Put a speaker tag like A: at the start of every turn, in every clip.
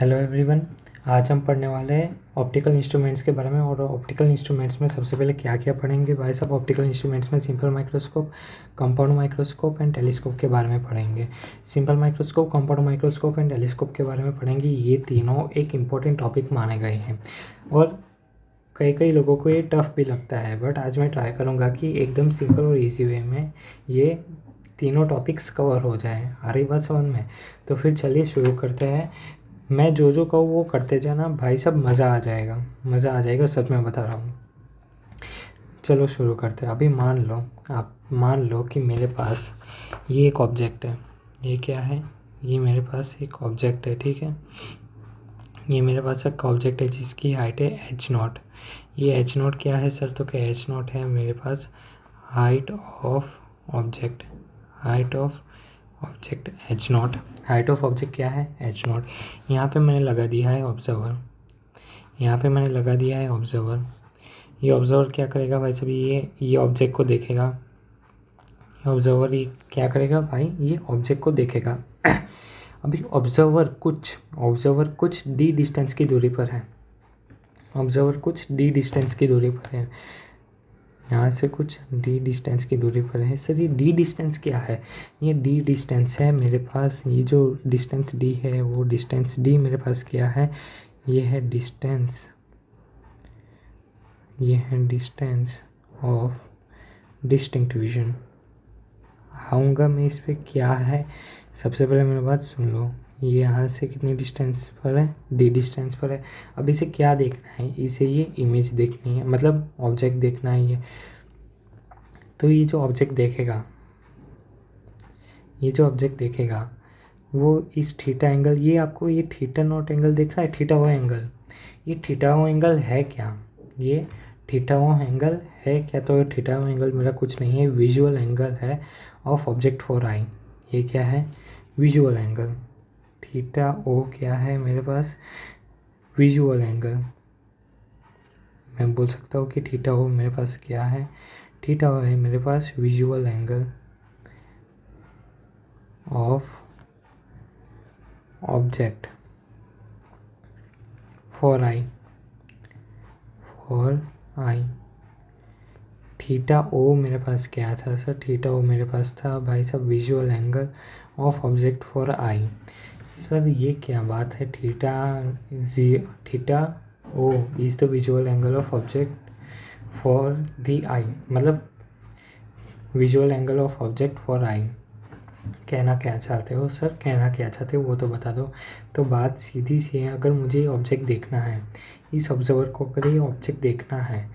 A: Hello everyone. आज हम पढ़ने वाले हैं ऑप्टिकल इंस्ट्रूमेंट्स के बारे में। और ऑप्टिकल इंस्ट्रूमेंट्स में सबसे पहले क्या क्या पढ़ेंगे भाई साहब? ऑप्टिकल इंस्ट्रूमेंट्स में simple microscope, compound microscope and telescope के बारे में पढ़ेंगे। Simple microscope, compound microscope and telescope के बारे में पढ़ेंगे। ये तीनों एक इम्पॉर्टेंट टॉपिक माने गए हैं और कई लोगों को ये टफ भी लगता है, बट आज मैं ट्राई करूँगा कि एकदम सिंपल और ईजी वे में ये तीनों टॉपिक्स कवर हो जाएँ। आ रही बात समझ में? तो फिर चलिए शुरू करते हैं। मैं जो कहूँ वो करते जाना भाई साहब, मज़ा आ जाएगा, मज़ा आ जाएगा, सच में बता रहा हूँ। चलो शुरू करते हैं। अभी आप मान लो कि मेरे पास ये एक ऑब्जेक्ट है। ये क्या है? ये मेरे पास एक ऑब्जेक्ट है, ठीक है। ये मेरे पास एक ऑब्जेक्ट है जिसकी हाइट है h0। ये h0 क्या है सर? तो क्या h0 है मेरे पास height of object. Height of object h0। Height of object क्या है? h0। यहाँ पे मैंने लगा दिया है ऑब्जर्वर। ये ऑब्जर्वर क्या करेगा भाई साहब? ये ऑब्जेक्ट को देखेगा। ऑब्जर्वर ये क्या करेगा भाई? ये ऑब्जेक्ट को देखेगा। अभी ऑब्जर्वर कुछ डी डिस्टेंस की दूरी पर है। यहाँ से कुछ डी डिस्टेंस की दूरी पर है। सर ये डी डिस्टेंस क्या है? ये डी डिस्टेंस है मेरे पास। ये जो डिस्टेंस डी है वो डिस्टेंस डी मेरे पास क्या है? ये है डिस्टेंस ऑफ डिस्टिंक्ट विजन। आऊँगा मैं इस पर। क्या है? सबसे पहले मेरी बात सुन लो। ये यहाँ से कितनी डिस्टेंस पर है? डी डिस्टेंस पर है। अब इसे क्या देखना है? इसे ये इमेज देखनी है, मतलब ऑब्जेक्ट देखना है ये। तो ये जो ऑब्जेक्ट देखेगा वो इस थीटा एंगल, ये आपको ये थीटा नॉट एंगल दिख रहा है, थीटा ओ एंगल। ये थीटा ओ एंगल है क्या? ये थीटा ओ एंगल है क्या? तो थीटा ओ एंगल मेरा कुछ नहीं है, विजुअल एंगल है ऑफ ऑब्जेक्ट फॉर आई। ये क्या है? Visual angle. थीटा ओ क्या है मेरे पास? Visual angle. मैं बोल सकता हूँ कि थीटा ओ मेरे पास क्या है? थीटा ओ है मेरे पास visual angle of object for eye. Theta o मेरे पास क्या था सर? थीटा ओ मेरे पास था भाई साहब visual angle of object for eye. Sir ये क्या बात है? Theta o is the visual angle of object for the eye, मतलब visual angle of object for eye. कहना क्या चाहते हो सर? वो तो बता दो। तो बात सीधी सी है। अगर मुझे ऑब्जेक्ट देखना है, इस ऑब्जर्वर को अगर ये ऑब्जेक्ट देखना है,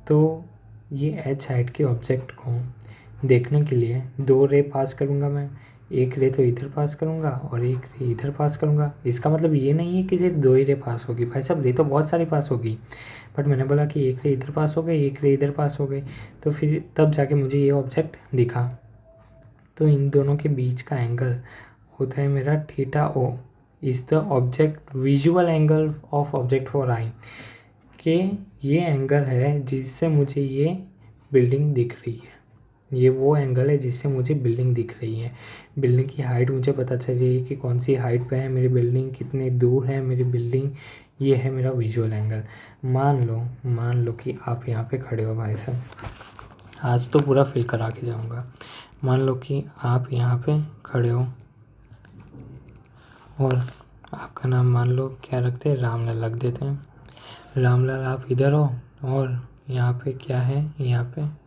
A: तो ये h हाइट के ऑब्जेक्ट को देखने के लिए दो रे पास करूँगा मैं। एक रे तो इधर पास करूँगा और एक रे इधर पास करूँगा। इसका मतलब ये नहीं है कि सिर्फ दो ही रे पास होगी भाई साहब, रे तो बहुत सारी पास होगी, बट मैंने बोला कि एक रे इधर पास हो गई, एक रे इधर पास हो गई, तो फिर तब जाके मुझे ये ऑब्जेक्ट दिखा। तो इन दोनों के बीच का एंगल होता है मेरा theta o is the object visual angle of object for eye. कि ये एंगल है जिससे मुझे ये बिल्डिंग दिख रही है। ये वो एंगल है जिससे मुझे बिल्डिंग दिख रही है। बिल्डिंग की हाइट मुझे पता चल रही है कि कौन सी हाइट पे है मेरी बिल्डिंग, कितने दूर है मेरी बिल्डिंग। ये है मेरा विजुअल एंगल। मान लो कि आप यहाँ पे खड़े हो भाई साहब। आज तो पूरा फिल करा के जाऊँगा। मान लो कि आप यहाँ पे खड़े हो और आपका नाम मान लो क्या रखते हैं? रामलाल रख देते हैं। रामलाल आप इधर हो और यहाँ पे क्या है? यहाँ पे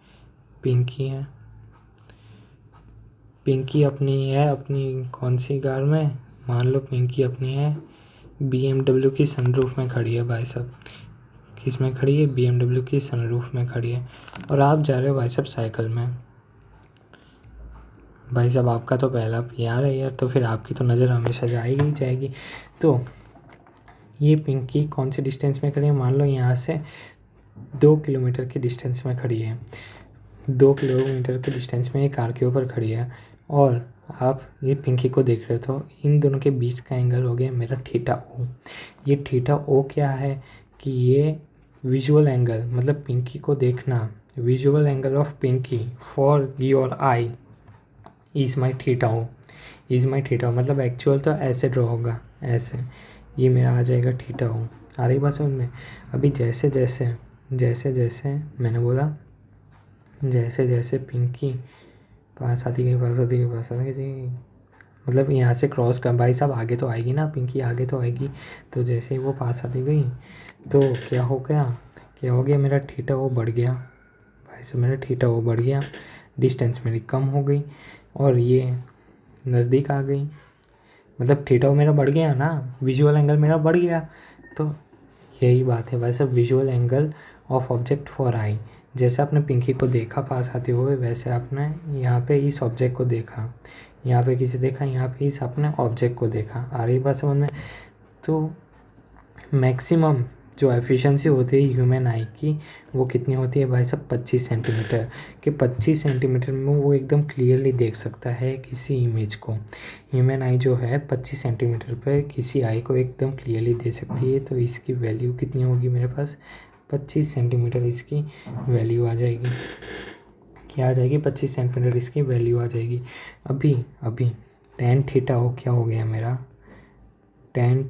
A: पिंकी है। पिंकी अपनी है, अपनी कौन सी कार में? मान लो पिंकी अपनी है BMW की सनरूफ में खड़ी है भाई साहब। किस में खड़ी है? BMW की सनरूफ में खड़ी है। और आप जा रहे हो भाई साहब साइकिल में। भाई साहब आपका तो पहला प्यार है यार, तो फिर आपकी तो नज़र हमेशा जाएगी ही जाएगी। तो ये पिंकी कौन सी डिस्टेंस में खड़ी है? मान लो यहाँ से 2 किलोमीटर की डिस्टेंस में खड़ी है। 2 किलोमीटर के डिस्टेंस में ये कार के ऊपर खड़ी है और आप ये पिंकी को देख रहे हो। तो इन दोनों के बीच का एंगल हो गया मेरा थीटा ओ। ये थीटा ओ क्या है? कि ये विजुअल एंगल, मतलब पिंकी को देखना, visual angle of Pinky for your eye is my theta o. मतलब एक्चुअल तो ऐसे ड्रॉ होगा, ऐसे। ये मेरा आ जाएगा थीटा ओ। आ रही बात समझ में। अभी जैसे जैसे मैंने बोला जैसे जैसे पिंकी पास आती गई, मतलब यहाँ से क्रॉस कर, भाई साहब आगे तो आएगी ना, पिंकी आगे तो आएगी। तो जैसे ही वो पास आती गई तो क्या हो गया मेरा थीटा वो बढ़ गया। भाई साहब मेरा थीटा वो बढ़ गया, डिस्टेंस मेरी कम हो गई और ये नज़दीक आ गई। मतलब थीटा मेरा बढ़ गया ना, विजुअल एंगल मेरा बढ़ गया। तो यही बात है भाई साहब, visual angle of object for आई। जैसे आपने पिंकी को देखा पास आते हुए, वैसे आपने यहाँ पे इस ऑब्जेक्ट को देखा, यहाँ पे किसी देखा, यहाँ पे इस अपने ऑब्जेक्ट को देखा। आ रही बात समझ में। तो मैक्सिमम जो एफिशिएंसी होती है ह्यूमन आई की, वो कितनी होती है भाई साहब, 25 सेंटीमीटर। कि 25 सेंटीमीटर में वो एकदम क्लियरली देख सकता है किसी इमेज को। ह्यूमन आई जो है 25 सेंटीमीटर पर किसी आई को एकदम क्लियरली दे सकती है। तो इसकी वैल्यू कितनी होगी मेरे पास, 25 सेंटीमीटर इसकी वैल्यू आ जाएगी। क्या आ जाएगी, 25 सेंटीमीटर इसकी वैल्यू आ जाएगी। अभी टेन थीटा ओ क्या हो गया मेरा, tan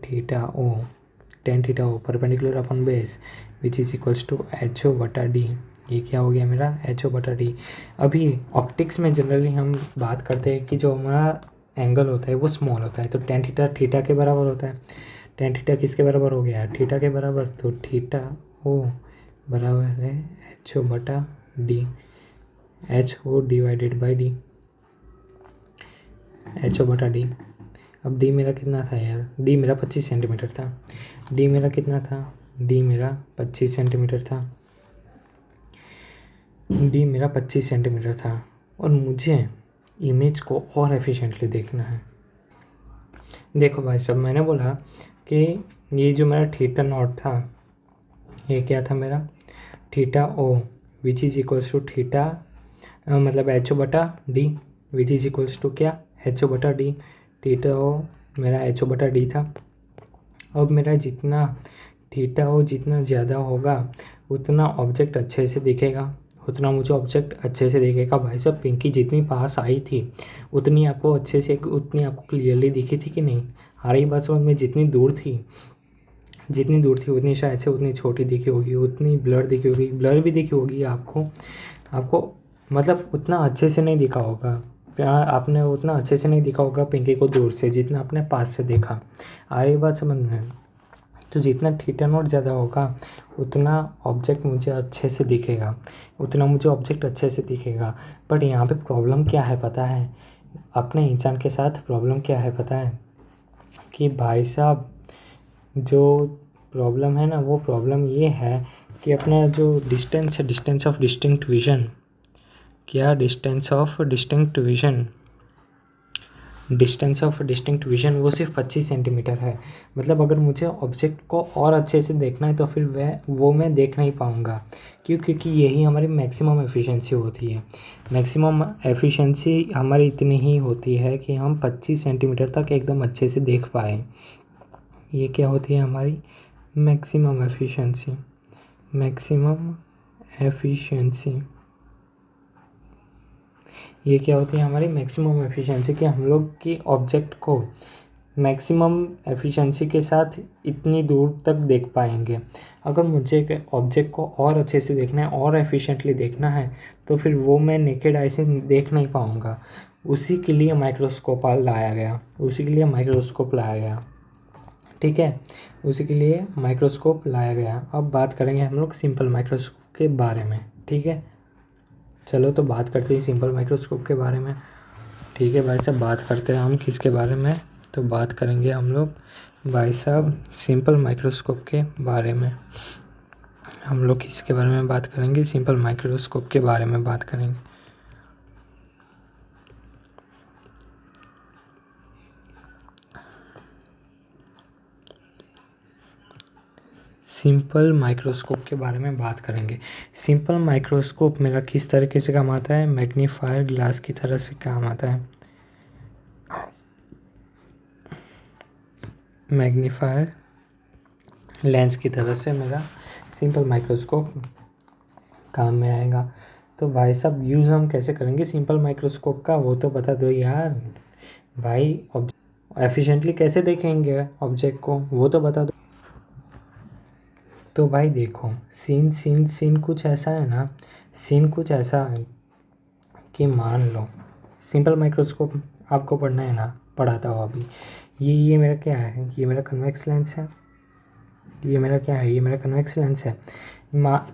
A: theta o perpendicular upon base which is equals to h o बटा डी। ये क्या हो गया मेरा, एच ओ बटा डी। अभी ऑप्टिक्स में जनरली हम बात करते हैं कि जो हमारा एंगल होता है वो स्मॉल होता है, तो टेन थीटा थीटा के बराबर होता है। टेन थीटा किसके बराबर हो गया, थीटा के बराबर। तो थीटा ओ बराबर है एच ओ बटा d, h o divided by d, h o बटा डी। अब डी मेरा कितना था यार, डी मेरा 25 सेंटीमीटर था। डी मेरा कितना था, डी मेरा 25 सेंटीमीटर था। डी मेरा 25 सेंटीमीटर था और मुझे इमेज को और एफिशिएंटली देखना है। देखो भाई साहब, मैंने बोला कि ये जो मेरा थीटा नॉट था, ये क्या था मेरा, theta o which is equals to theta मतलब एच ओ बटा d, which is equals to क्या, एच ओ बटा डी। थीटा ओ मेरा एच ओ बटा डी था। अब मेरा जितना थीटा ओ जितना ज़्यादा होगा उतना ऑब्जेक्ट अच्छे से दिखेगा, उतना मुझे ऑब्जेक्ट अच्छे से दिखेगा। भाई साहब पिंकी जितनी पास आई थी उतनी आपको अच्छे से, उतनी आपको क्लियरली दिखी थी कि नहीं। आ रही बात समझ में। जितनी दूर थी उतनी शायद से उतनी छोटी दिखी होगी, उतनी ब्लर दिखी होगी, ब्लर भी दिखी होगी आपको मतलब उतना अच्छे से नहीं दिखा होगा, आपने उतना अच्छे से नहीं दिखा होगा पिंकी को दूर से जितना आपने पास से देखा। आ रही बात समझ में। तो जितना थीटा नॉट ज़्यादा होगा उतना ऑब्जेक्ट मुझे अच्छे से दिखेगा, बट यहाँ पे प्रॉब्लम क्या है पता है, अपने इंसान के साथ प्रॉब्लम क्या है पता है कि भाई साहब जो प्रॉब्लम है ना, वो प्रॉब्लम ये है कि अपना जो डिस्टेंस है, डिस्टेंस ऑफ डिस्टिंक्ट विजन, क्या डिस्टेंस ऑफ डिस्टिंक्ट विजन वो सिर्फ 25 सेंटीमीटर है। मतलब अगर मुझे ऑब्जेक्ट को और अच्छे से देखना है तो फिर वो मैं देख नहीं पाऊँगा। क्योंकि यही हमारी मैक्सिमम एफिशिएंसी होती है। मैक्सिमम एफिशिएंसी हमारी इतनी ही होती है कि हम 25 सेंटीमीटर तक एकदम अच्छे से देख पाएँ। ये क्या होती है हमारी मैक्सिमम एफिशिएंसी। ये क्या होती है हमारी मैक्सिमम एफिशिएंसी, कि हम लोग की ऑब्जेक्ट को मैक्सिमम एफिशिएंसी के साथ इतनी दूर तक देख पाएंगे। अगर मुझे ऑब्जेक्ट को और अच्छे से देखना है और एफिशिएंटली देखना है तो फिर वो मैं नेकेड आई से देख नहीं पाऊँगा। उसी के लिए माइक्रोस्कोप लाया गया। ठीक है, उसी के लिए माइक्रोस्कोप लाया गया। अब बात करेंगे हम लोग सिंपल माइक्रोस्कोप के बारे में। ठीक है, चलो तो बात करते हैं सिंपल माइक्रोस्कोप के बारे में। ठीक है भाई साहब, बात करते हैं हम किसके बारे में, तो बात करेंगे हम लोग भाई साहब सिंपल माइक्रोस्कोप के बारे में। हम लोग किसके बारे में बात करेंगे, सिंपल माइक्रोस्कोप के बारे में बात करेंगे। सिंपल माइक्रोस्कोप के बारे में बात करेंगे। सिंपल माइक्रोस्कोप मेरा किस तरीके से काम आता है, मैग्नीफायर ग्लास की तरह से काम आता है। मैग्नीफायर लेंस की तरह से मेरा सिंपल माइक्रोस्कोप काम में आएगा। तो भाई साहब यूज़ हम कैसे करेंगे सिंपल माइक्रोस्कोप का, वो तो बता दो यार भाई। एफिशिएंटली कैसे देखेंगे ऑब्जेक्ट को, वो तो बता दो। तो भाई देखो, सीन कुछ ऐसा है ना, सीन कुछ ऐसा है कि मान लो सिंपल माइक्रोस्कोप आपको पढ़ना है ना, पढ़ाता हो अभी। ये मेरा क्या है, ये मेरा कन्वेक्स लेंस है। ये मेरा क्या है, ये मेरा कन्वेक्स लेंस है।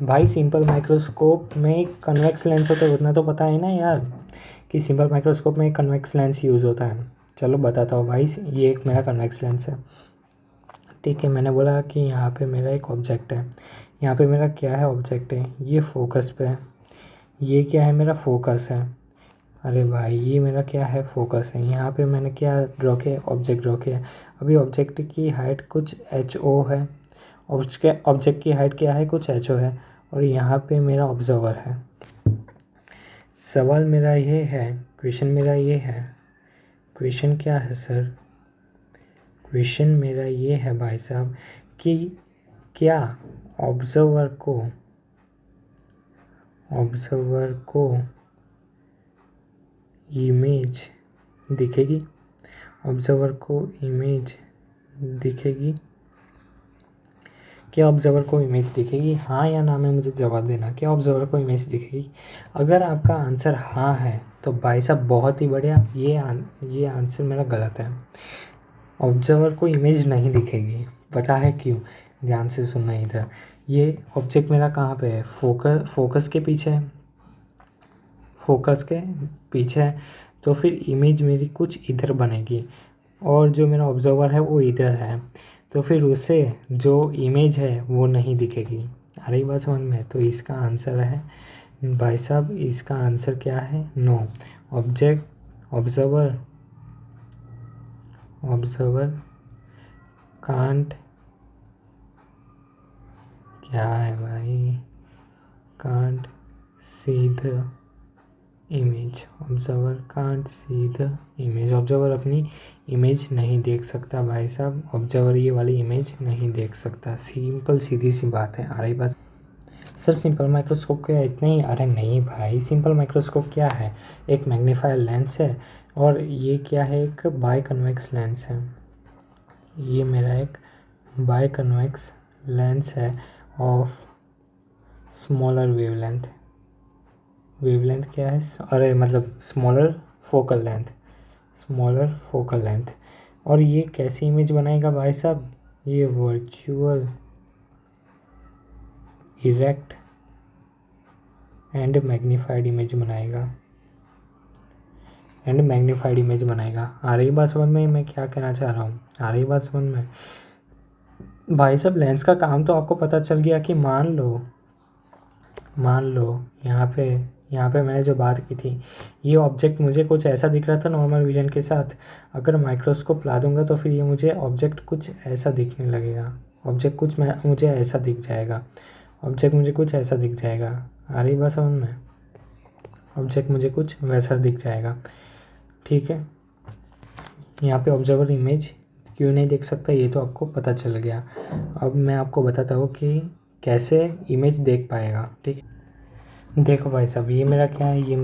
A: भाई सिंपल माइक्रोस्कोप में कन्वेक्स लेंस होता है, उतना तो पता है ना यार, कि सिंपल माइक्रोस्कोप में कन्वेक्स लेंस यूज़ होता है। चलो बताता हूँ भाई, ये एक मेरा कन्वेक्स लेंस है। ठीक है, मैंने बोला कि यहाँ पे मेरा एक ऑब्जेक्ट है। यहाँ पे मेरा क्या है, ऑब्जेक्ट है, ये फोकस पे है। ये क्या है, मेरा फोकस है। अरे भाई ये मेरा क्या है, फोकस है। यहाँ पे मैंने क्या ड्रॉ किया, ऑब्जेक्ट ड्रॉ किया। अभी ऑब्जेक्ट की हाइट कुछ एच ओ है, उसके ऑब्जेक्ट की हाइट क्या है, कुछ एच ओ है। और यहाँ पे मेरा ऑब्जर्वर है। सवाल मेरा ये है, क्वेश्चन मेरा ये है, क्वेश्चन क्या है सर, क्वेश्चन मेरा ये है भाई साहब कि क्या ऑब्जर्वर को इमेज दिखेगी, ऑब्जर्वर को इमेज दिखेगी, क्या ऑब्जर्वर को इमेज दिखेगी, हाँ या ना में मुझे जवाब देना, क्या ऑब्जर्वर को इमेज दिखेगी। अगर आपका आंसर हाँ है तो भाई साहब बहुत ही बढ़िया, ये आंसर मेरा गलत है। ऑब्जर्वर को इमेज नहीं दिखेगी, पता है क्यों, ध्यान से सुनना इधर। ये ऑब्जेक्ट मेरा कहाँ पे है, फोकस के पीछे है, फोकस के पीछे है। तो फिर इमेज मेरी कुछ इधर बनेगी, और जो मेरा ऑब्जर्वर है वो इधर है, तो फिर उसे जो इमेज है वो नहीं दिखेगी। आ रही बात समझ में। तो इसका आंसर है भाई साहब, इसका आंसर क्या है, नो। ऑब्जर्वर कांट, क्या है भाई, can't see the image, observer can't see the image. Observer अपनी इमेज नहीं देख सकता भाई साहब, ऑब्जर्वर ये वाली इमेज नहीं देख सकता। सिंपल सीधी सी बात है। आ रही बात सर, सिंपल माइक्रोस्कोप क्या इतना ही, अरे नहीं भाई, सिंपल माइक्रोस्कोप क्या है, एक मैग्नीफायर लेंस है, और ये क्या है, एक बाय कन्वेक्स लेंस है। ये मेरा एक बाय कन्वेक्स लेंस है ऑफ स्मॉलर वेवलेंथ। वेवलेंथ क्या है, अरे मतलब smaller focal length, smaller focal length. और ये कैसी इमेज बनाएगा भाई साहब, ये virtual erect and magnified image बनाएगा, एंड मैग्नीफाइड इमेज बनाएगा। आ रही बात समझ में, मैं क्या कहना चाह रहा हूँ, आ रही बात समझ में। भाई साहब लेंस का काम तो आपको पता चल गया कि मान लो यहाँ पे मैंने जो बात की थी, ये ऑब्जेक्ट मुझे कुछ ऐसा दिख रहा था नॉर्मल विजन के साथ। अगर माइक्रोस्कोप ला दूंगा तो फिर ये मुझे ऑब्जेक्ट कुछ ऐसा दिखने लगेगा, ऑब्जेक्ट कुछ मुझे ऐसा दिख जाएगा, ऑब्जेक्ट मुझे कुछ ऐसा दिख जाएगा। आ रही बात समझ में, ऑब्जेक्ट मुझे कुछ वैसा दिख जाएगा। ठीक है, यहाँ पे ऑब्जर्वर इमेज क्यों नहीं देख सकता, ये तो आपको पता चल गया। अब मैं आपको बताता हूँ कि कैसे इमेज देख पाएगा। ठीक, देखो भाई साहब, ये मेरा क्या है, ये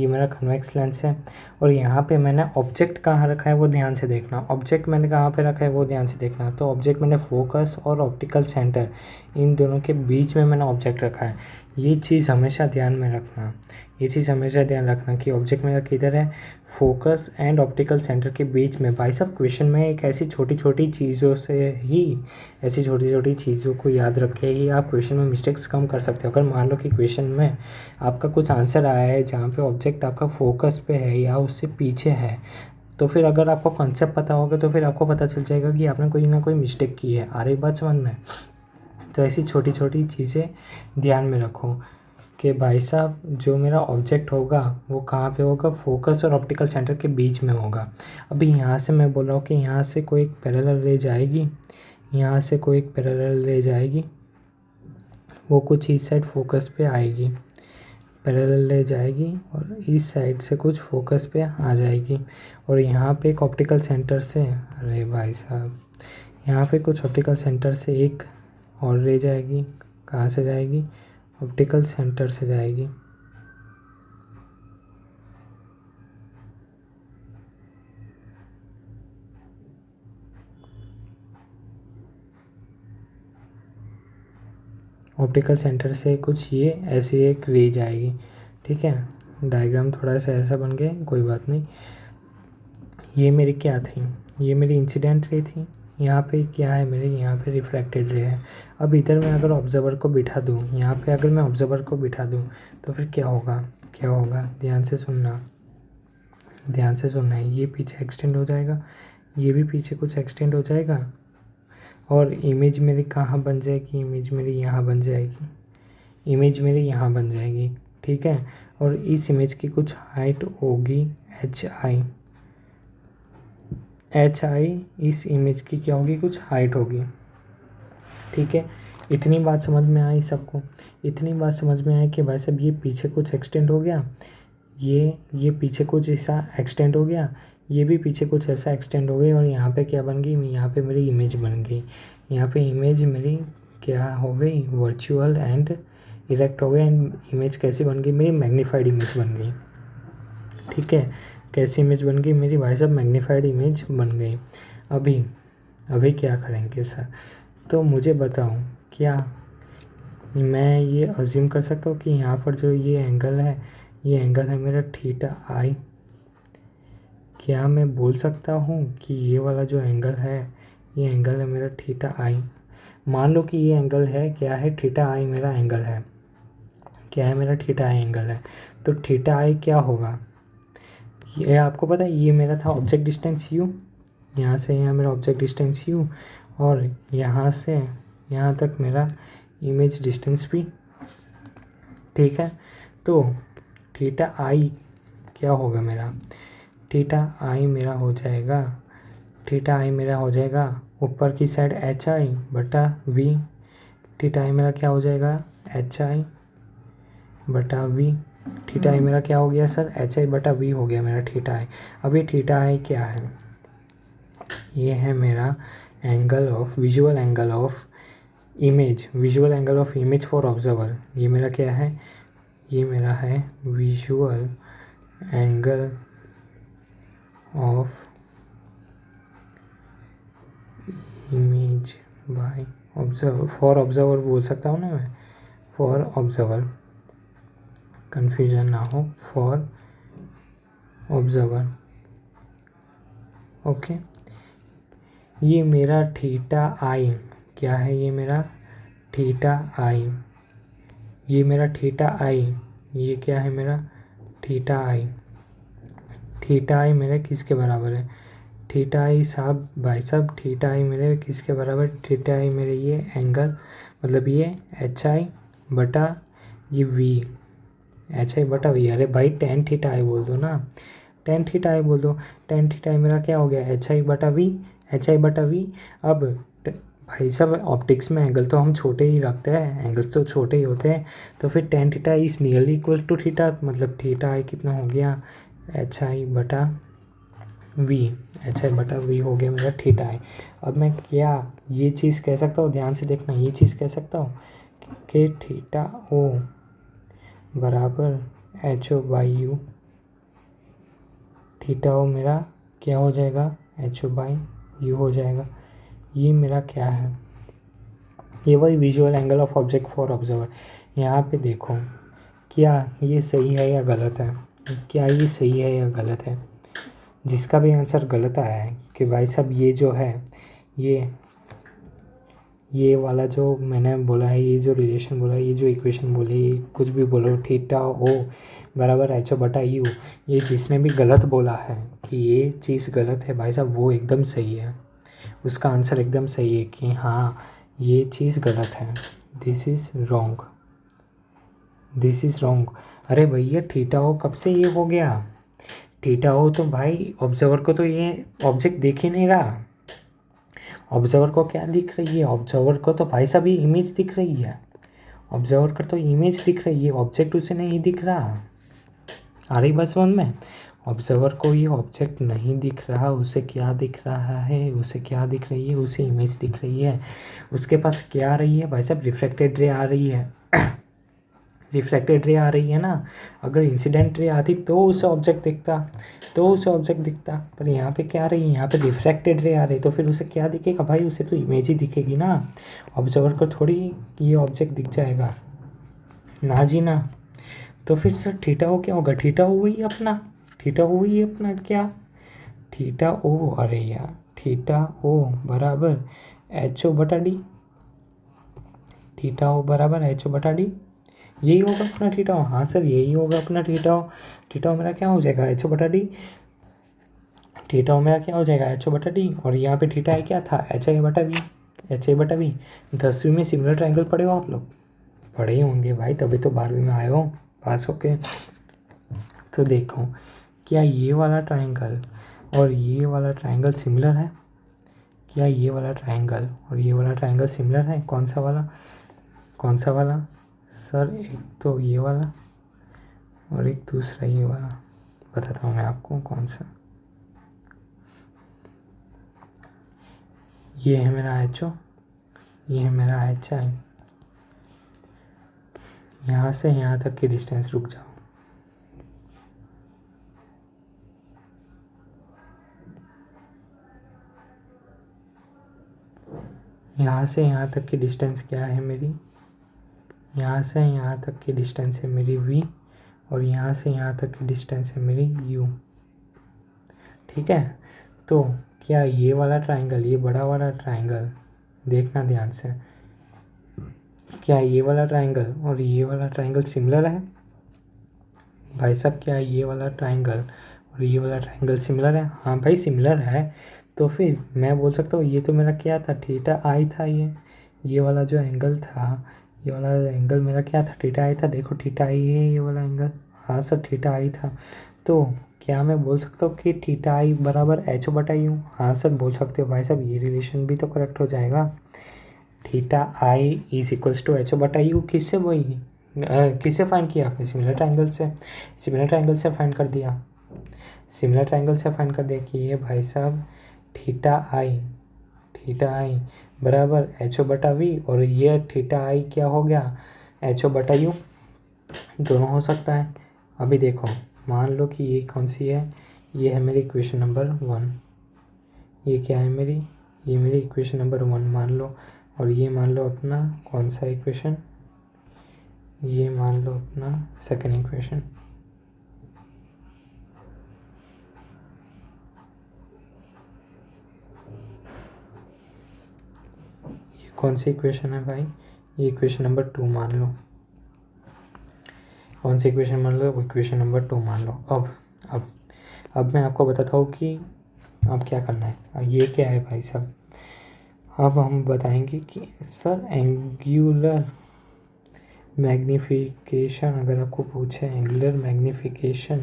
A: मेरा कन्वेक्स लेंस है, और यहाँ पे मैंने ऑब्जेक्ट कहाँ रखा है वो ध्यान से देखना, ऑब्जेक्ट मैंने कहाँ पे रखा है वो ध्यान से देखना। तो ऑब्जेक्ट मैंने फोकस और ऑप्टिकल सेंटर, इन दोनों के बीच में मैंने ऑब्जेक्ट रखा है। ये चीज़ हमेशा ध्यान में रखना, ये चीज़ हमेशा ध्यान रखना कि ऑब्जेक्ट मेरा किधर है, फोकस एंड ऑप्टिकल सेंटर के बीच में। भाई साहब क्वेश्चन में एक ऐसी छोटी छोटी चीज़ों से ही, ऐसी छोटी छोटी चीज़ों को याद रख के ही आप क्वेश्चन में मिस्टेक्स कम कर सकते हो। अगर मान लो कि क्वेश्चन में आपका कुछ आंसर आया है जहाँ पे ऑब्जेक्ट आपका फोकस पे है या उससे पीछे है, तो फिर अगर आपको कॉन्सेप्ट पता होगा तो फिर आपको पता चल जाएगा कि आपने कोई ना कोई मिस्टेक की है। आ रही बात समझ में। तो ऐसी छोटी छोटी चीज़ें ध्यान में रखो कि भाई साहब जो मेरा ऑब्जेक्ट होगा वो कहाँ पे होगा, फोकस और ऑप्टिकल सेंटर के बीच में होगा। अभी यहाँ से मैं बोल रहा हूँ कि यहाँ से कोई एक पैरेलल रे जाएगी, यहाँ से कोई एक पैरेलल रे जाएगी, वो कुछ इस साइड फोकस पे आएगी, पैरेलल ले जाएगी, और इस साइड से कुछ फोकस पे आ जाएगी। और यहाँ पे एक ऑप्टिकल सेंटर से, अरे भाई साहब यहाँ पे कुछ ऑप्टिकल सेंटर से एक और रे जाएगी, कहाँ से जाएगी, ऑप्टिकल सेंटर से जाएगी। ऑप्टिकल सेंटर से कुछ ये ऐसी एक रे जाएगी, ठीक है। डायग्राम थोड़ा सा ऐसा बन गया, कोई बात नहीं। ये मेरी क्या थी, ये मेरी इंसिडेंट रे थी। यहाँ पे क्या है मेरे, यहाँ पे रिफ्लेक्टेड रे है। अब इधर मैं अगर ऑब्जर्वर को बिठा दूँ, यहाँ पे अगर मैं ऑब्जर्वर को बिठा दूँ तो फिर क्या होगा, क्या होगा, ध्यान से सुनना, ध्यान से सुनना है। ये पीछे एक्सटेंड हो जाएगा, ये भी पीछे कुछ एक्सटेंड हो जाएगा, और इमेज मेरी कहाँ बन जाएगी, इमेज मेरी यहाँ बन जाएगी, इमेज मेरी यहाँ बन जाएगी, ठीक है। और इस इमेज की कुछ हाइट होगी एच आई, इस इमेज की क्या होगी, कुछ हाइट होगी, ठीक है। इतनी बात समझ में आई सबको, इतनी बात समझ में आई कि भाई साहब ये पीछे कुछ एक्सटेंड हो गया, ये पीछे कुछ ऐसा एक्सटेंड हो गया, ये भी पीछे कुछ ऐसा एक्सटेंड हो गई, और यहाँ पे क्या बन गई, यहाँ पे मेरी इमेज बन गई। यहाँ पे इमेज मेरी क्या हो गई, वर्चुअल एंड इरेक्ट हो गई। एंड इमेज कैसी बन गई मेरी, मैग्नीफाइड इमेज बन गई, ठीक है। कैसी इमेज बन गई मेरी भाई साहब, मैग्नीफाइड इमेज बन गई। अभी क्या करेंगे सर, तो मुझे बताओ, क्या मैं ये अज्यूम कर सकता हूँ कि यहाँ पर जो ये एंगल है, ये एंगल है मेरा थीटा आई। क्या मैं बोल सकता हूँ कि ये वाला जो एंगल है, ये एंगल है मेरा थीटा आई। मान लो कि ये एंगल है, क्या है, थीटा आई मेरा एंगल है, क्या है, मेरा थीटा आई एंगल है। तो थीटा आई क्या होगा, ये आपको पता है, ये मेरा था ऑब्जेक्ट डिस्टेंस यू, यहाँ से यहाँ मेरा ऑब्जेक्ट डिस्टेंस यू, और यहाँ से यहाँ तक मेरा इमेज डिस्टेंस भी, ठीक है। तो थीटा आई क्या होगा मेरा, थीटा आई मेरा हो जाएगा, थीटा आई मेरा हो जाएगा ऊपर की साइड एच आई बटा वी। थीटा आई मेरा क्या हो जाएगा, एच आई बटा वी। थीटा आई मेरा क्या हो गया सर, एच आई बटा वी हो गया मेरा थीटा आई। अब ये थीटा आई क्या है, ये है मेरा angle of, visual angle of image, visual angle of image for observer. ये मेरा क्या है, ये मेरा है visual angle of image by observer, for observer बोल सकता हूँ ना मैं, फॉर ऑब्जर्वर, कन्फ्यूजन ना हो, फॉर ऑब्जर्वर, ओके। ये मेरा थीटा आई क्या है, ये मेरा थीटा आई, ये मेरा थीटा आई, ये क्या है मेरा थीटा आई। थीटा आई मेरे किसके बराबर है, थीटा आई साहब, भाई साहब थीटा आई मेरे किसके बराबर, थीटा आई मेरे ये एंगल, मतलब ये एच आई बटा ये वी, एच आई बटा वी। अरे भाई टेन थीटा आई बोल दो ना, टेन थीटा आई बोल दो। टेन थीटा आई मेरा क्या हो गया, एच आई बटा वी, एच आई बटा वी। अब भाई साहब ऑप्टिक्स में एंगल तो हम छोटे ही रखते हैं, एंगल्स तो छोटे ही होते हैं, तो फिर tan theta is nearly equal to theta, मतलब थीटा आई कितना हो गया, एच आई बटा वी, एच आई बटा वी हो गया मेरा थीटा आई। अब मैं क्या ये चीज़ कह सकता हूँ, ध्यान से देखना, ये चीज़ कह सकता हूँ कि थीटा ओ बराबर h o by u. Theta o मेरा क्या हो जाएगा, एच ओ बाई यू हो जाएगा। ये मेरा क्या है, ये वही visual angle of object for observer. यहाँ पे देखो क्या ये सही है या गलत है, क्या ये सही है या गलत है। जिसका भी आंसर गलत आया है कि भाई साहब ये जो है, ये वाला जो मैंने बोला है, ये जो रिलेशन बोला है, ये जो इक्वेशन बोली, कुछ भी बोलो, थीटा ओ बराबर एच ओ बटा यू, ये जिसने भी गलत बोला है कि ये चीज़ गलत है, भाई साहब वो एकदम सही है, उसका आंसर एकदम सही है कि हाँ ये चीज़ गलत है, this is wrong, this is wrong. अरे भैया थीटा ओ कब से ये हो गया, थीटा हो तो भाई ऑब्जर्वर को तो ये ऑब्जेक्ट दिख ही नहीं रहा, ऑब्जर्वर को क्या दिख रही है, ऑब्जर्वर को तो भाई साहब ये इमेज दिख रही है, ऑब्जर्वर को तो इमेज दिख रही है, ऑब्जेक्ट उसे नहीं दिख रहा। आ रही बात समझ में, ऑब्जर्वर को ये ऑब्जेक्ट नहीं दिख रहा, उसे क्या दिख रहा है, उसे क्या दिख रही है, उसे इमेज दिख रही है। उसके पास क्या आ रही है भाई साहब, रिफ्लेक्टेड रे आ रही है। रिफ्लेक्टेड रे आ रही है ना, अगर इंसिडेंट रे आती तो उसे ऑब्जेक्ट दिखता, पर यहाँ पे क्या आ रही है, यहाँ पे रिफ्लेक्टेड रे आ रही है, तो फिर उसे क्या दिखेगा भाई, उसे तो इमेज ही दिखेगी ना, ऑब्जर्वर को थोड़ी ये ऑब्जेक्ट दिख जाएगा ना जी ना। तो फिर सर थीटा ओ क्या होगा, थीटा ओ वही अपना क्या, थीटा ओ, अरे यार थीटा ओ बराबर एच ओ बटा डी, थीटा ओ बराबर एच ओ बटा डी, यही होगा अपना थीटा ओ। हाँ सर यही होगा अपना थीटा ओ। थीटा ओ मेरा क्या हो जाएगा, एच ओ बटा डी, थीटा ओ मेरा क्या हो जाएगा, एच ओ बटा डी, और यहाँ पे थीटा आई क्या था, एच आई बटा वी, एच आई बटा वी। 10वीं में सिमिलर ट्रायंगल पढ़े हो आप लोग, पढ़े ही होंगे भाई, तभी तो 12वीं में आए हो पास होके। तो देखो क्या ये वाला ट्रायंगल और ये वाला ट्रायंगल सिमिलर है, क्या ये वाला ट्रायंगल और ये वाला ट्रायंगल सिमिलर है, कौन सा वाला सर, एक तो ये वाला और एक दूसरा ये वाला, बताता हूँ मैं आपको कौन सा। ये है मेरा एच ओ, ये है मेरा एच आई, यहाँ से यहाँ तक की डिस्टेंस, रुक जाओ, यहाँ से यहाँ तक की डिस्टेंस क्या है मेरी, यहाँ से यहाँ तक की डिस्टेंस है मेरी v, और यहाँ से यहाँ तक की डिस्टेंस है मेरी u, ठीक है। तो क्या ये वाला ट्रायंगल, ये बड़ा वाला ट्रायंगल, देखना ध्यान से, क्या ये वाला ट्रायंगल और ये वाला ट्रायंगल सिमिलर है भाई साहब, क्या ये वाला ट्रायंगल और ये वाला ट्रायंगल सिमिलर है, हाँ भाई सिमिलर है। तो फिर मैं बोल सकता हूँ ये तो मेरा क्या था, थीटा आई था, ये वाला जो एंगल था, ये वाला एंगल मेरा क्या था, थीटा आई था, देखो थीटा आई है ये वाला एंगल, हाँ सर थीटा आई था। तो क्या मैं बोल सकता हूँ कि थीटा आई बराबर एच ओ बटा यू, हाँ सर बोल सकते हो भाई साहब, ये रिलेशन भी तो करेक्ट हो जाएगा। Theta i is equals to h o बटा यू, किससे वही किससे फाइंड किया आपने, सिमिलर ट्रायंगल से फाइंड कर दिया, कि ये भाई साहब थीटा आई बराबर एच ओ बटा वी, और ये थीटा आई क्या हो गया, एच ओ बटा यू, दोनों हो सकता है। अभी देखो मान लो कि ये कौन सी है, ये है मेरी इक्वेशन नंबर 1, ये क्या है मेरी, ये मेरी इक्वेशन नंबर 1 मान लो, और ये मान लो अपना कौन सा इक्वेशन, ये मान लो अपना सेकंड इक्वेशन। ये कौन सी इक्वेशन है भाई, ये इक्वेशन नंबर 2 मान लो, कौन सी इक्वेशन मान लो, इक्वेशन नंबर 2 मान लो। अब मैं आपको बताता हूँ कि अब क्या करना है, ये क्या है भाई साहब, अब हम बताएंगे कि सर एंगुलर मैग्नीफिकेशन, अगर आपको पूछे angular magnification,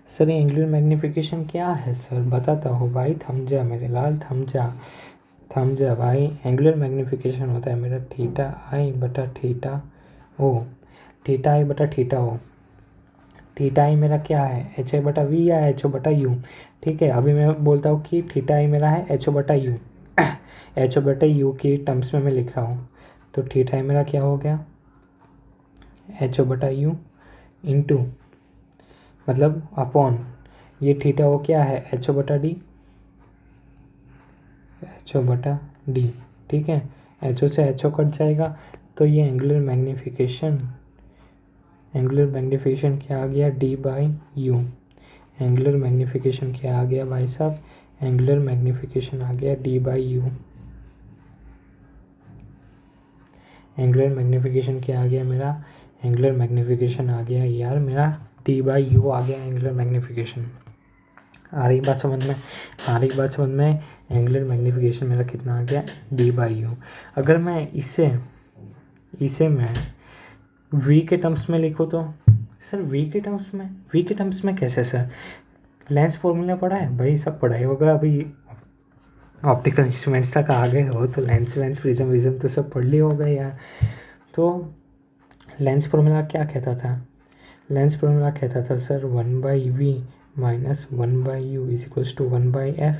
A: sir angular magnification क्या है सर, बताता हूँ भाई, थम जा मेरे लाल, थम जा भाई। एंगुलर मैग्नीफिकेशन होता है मेरा थीटा आई बटा थीटा ओ, थीटा आई बटा थीटा ओ, थीटा आई मेरा क्या है, एच आई बटा वी या एच ओ बटा यू, ठीक है। अभी मैं बोलता हूँ कि थीटा आई मेरा है एच ओ बटा यू, एच ओ बटा यू के टर्म्स में मैं लिख रहा हूँ, तो थीटा आई मेरा क्या हो गया, एच ओ बटा यू इंटू, मतलब अपॉन, ये थीटा ओ क्या है, एच ओ बटा डी, एच ओ बटा डी, ठीक है। एच ओ से एच ओ कट जाएगा, तो ये एंगुलर मैग्नीफिकेशन क्या आ गया, D by you, angular magnification क्या आ गया भाई साहब, एंगुलर मैग्नीफिकेशन आ गया D by you, angular magnification क्या आ गया मेरा, एंगुलर मैग्नीफिकेशन आ गया यार मेरा डी बाई यू आ गया, एंगुलर मैग्नीफिकेशन आ रही बात समझ में, एंगुलर मैग्नीफिकेशन मेरा कितना आ गया, डी बाई यू। अगर मैं इसे मैं v के टर्म्स में लिखो तो सर v के टर्म्स में कैसे सर, लेंस फॉर्मूला पढ़ा है भाई, सब पढ़ाई होगा, अभी ऑप्टिकल इंस्ट्रूमेंट्स तक आ गए हो तो लेंस प्रिज्म तो सब पढ़ लिया होगा यार। तो लेंस फॉर्मूला क्या कहता था sir, 1/v minus 1/u is equals to 1/f,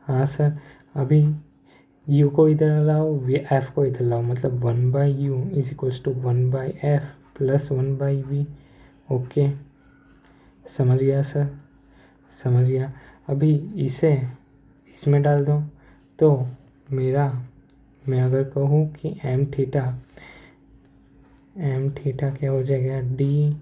A: हाँ सर। अभी यू को इधर लाओ, एफ को इधर लाओ, मतलब 1/u is equals to 1/f plus 1/v। Okay, समझ गया सर, समझ गया। अभी इसे इसमें डाल दो तो मेरा, मैं अगर कहूँ कि एम थीटा क्या हो जाएगा, डी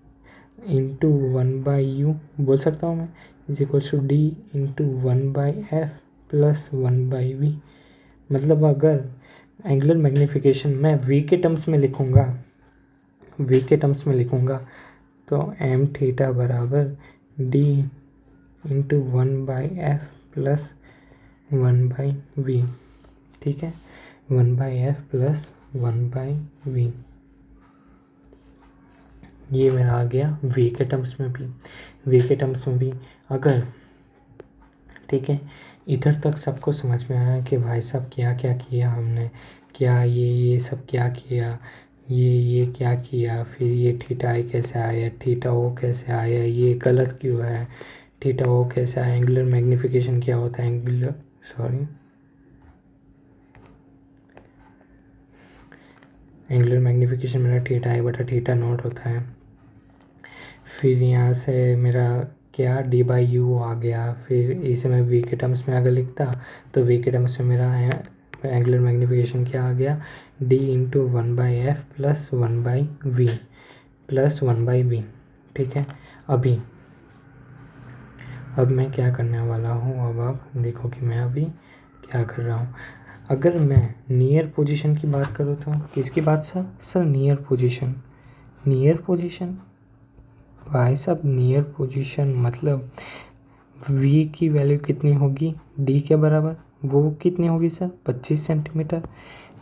A: इंटू 1/u बोल सकता हूँ मैं, is equals to d into 1/f plus 1/v। मतलब अगर एंगुलर मैग्नीफिकेशन मैं v के टर्म्स में लिखूँगा तो एम थीटा बराबर d into 1/f plus 1/v। ठीक है, 1/f प्लस 1/v, ये मेरा आ गया v के टर्म्स में भी। अगर ठीक है, इधर तक सबको समझ में आया कि भाई साहब क्या क्या किया हमने, क्या ये सब क्या किया, ये क्या किया, फिर ये थीटा आई कैसे आया, थीटा ओ कैसे आया, ये गलत क्यों है, थीटा ओ कैसे आया, एंगुलर मैग्नीफिकेशन क्या होता है, एंगुलर मैग्नीफिकेशन मेरा थीटा आई बटा थीटा नॉट होता है। फिर यहाँ से मेरा क्या d/u आ गया। फिर इसे मैं v के टर्म्स में अगर लिखता तो v के टर्म्स में मेरा एंगुलर मैग्नीफिकेशन क्या आ गया, d into 1/f plus 1/v। ठीक है, अब मैं क्या करने वाला हूँ, अब आप देखो कि मैं अभी क्या कर रहा हूँ। अगर मैं नियर पोजीशन की बात करूँ तो किसकी बात सर नियर पोजीशन भाई साहब, नियर पोजीशन मतलब v की वैल्यू कितनी होगी, d के बराबर, वो कितनी होगी सर 25 सेंटीमीटर।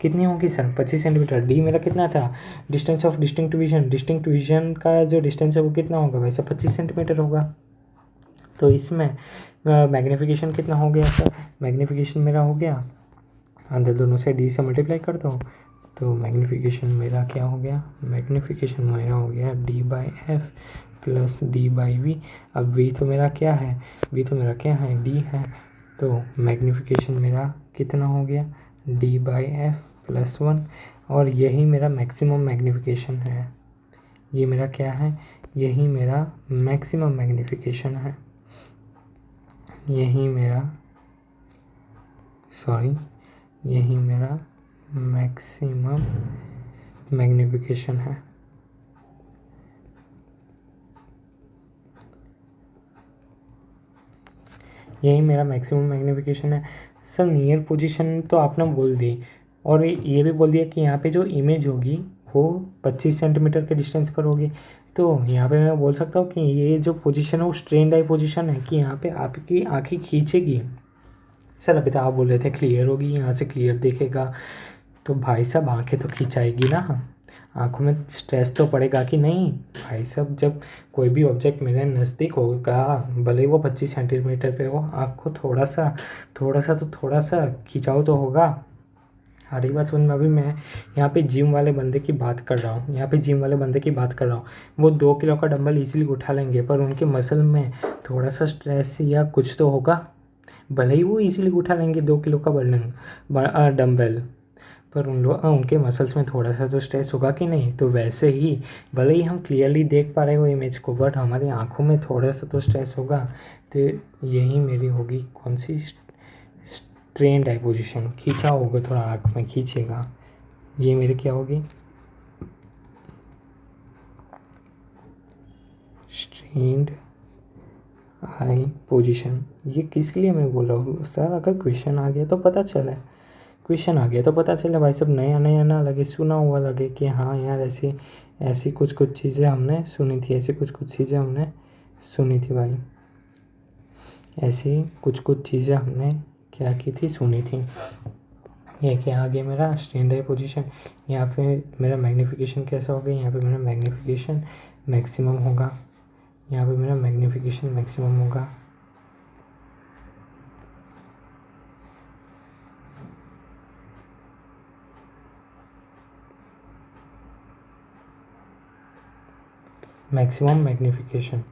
A: कितनी होगी सर 25 सेंटीमीटर। d मेरा कितना था, डिस्टेंस ऑफ डिस्टिंक्ट विजन का जो डिस्टेंस है वो कितना होगा भाई साहब 25 सेंटीमीटर होगा। तो इसमें मैग्नीफिकेशन कितना हो गया सर, मैग्नीफिकेशन मेरा हो गया, अंदर दोनों से d से मल्टीप्लाई कर दो तो मैग्नीफिकेशन मेरा क्या हो गया, मैग्नीफिकेशन मेरा हो गया d/f प्लस d/v। अब v तो मेरा क्या है, d है, तो मैग्नीफिकेशन मेरा कितना हो गया d/f प्लस 1। और यही मेरा मैक्सिमम मैग्नीफिकेशन है, ये मेरा क्या है, यही मेरा मैक्सिमम मैग्नीफिकेशन है, यही मेरा मैक्सिमम मैग्नीफिकेशन है। यही मेरा मैक्सिमम मैग्नीफिकेशन है। सर नियर पोजीशन तो आपने बोल दी, और ये भी बोल दिया कि यहाँ पे जो इमेज होगी वो 25 सेंटीमीटर के डिस्टेंस पर होगी। तो यहाँ पे मैं बोल सकता हूँ कि ये जो पोजीशन है वो स्ट्रेन्ड आई पोजीशन है, कि यहाँ पे आपकी आँखें खींचेगी। सर अभी तो आप बोल रहे थे क्लियर होगी, यहाँ से क्लियर दिखेगा, तो भाई साहब आँखें तो खींचाएगी ना, आँखों में स्ट्रेस तो पड़ेगा कि नहीं भाई साहब। जब कोई भी ऑब्जेक्ट मेरे नज़दीक होगा, भले ही वो 25 सेंटीमीटर पे हो, आँख को थोड़ा सा खिंचाव तो होगा। हर एक बात समझ में। अभी मैं यहाँ पे जिम वाले बंदे की बात कर रहा हूँ, वो 2 किलो का डंबल इजीली उठा लेंगे, पर उनके मसल में थोड़ा सा स्ट्रेस या कुछ तो होगा। भले ही वो इजीली उठा लेंगे 2 किलो का डंबल, पर उनके मसल्स में थोड़ा सा तो स्ट्रेस होगा कि नहीं। तो वैसे ही भले ही हम क्लियरली देख पा रहे हो इमेज को, बट हमारी आँखों में थोड़ा सा तो स्ट्रेस होगा। तो यही मेरी होगी कौन सी, स्ट्रेन्ड आई पोजीशन, खींचा होगा थोड़ा, आँख में खींचेगा, ये मेरी क्या होगी स्ट्रेन्ड आई पोजीशन। ये किस लिए मैं बोल रहा हूँ सर, अगर क्वेश्चन आ गया तो पता चले भाई सब, नया ना लगे, सुना हुआ लगे कि हाँ यार ऐसी कुछ चीज़ें हमने सुनी थी, भाई, ऐसी कुछ चीज़ें हमने क्या की थी, सुनी थी। ये क्या आ गया मेरा स्ट्रेन्ड आई पोजीशन। यहाँ पे मेरा मैग्नीफिकेशन कैसा होगा, यहाँ पे मेरा मैग्नीफिकेशन मैक्सिमम होगा, मैक्सिमम मैग्नीफिकेशन।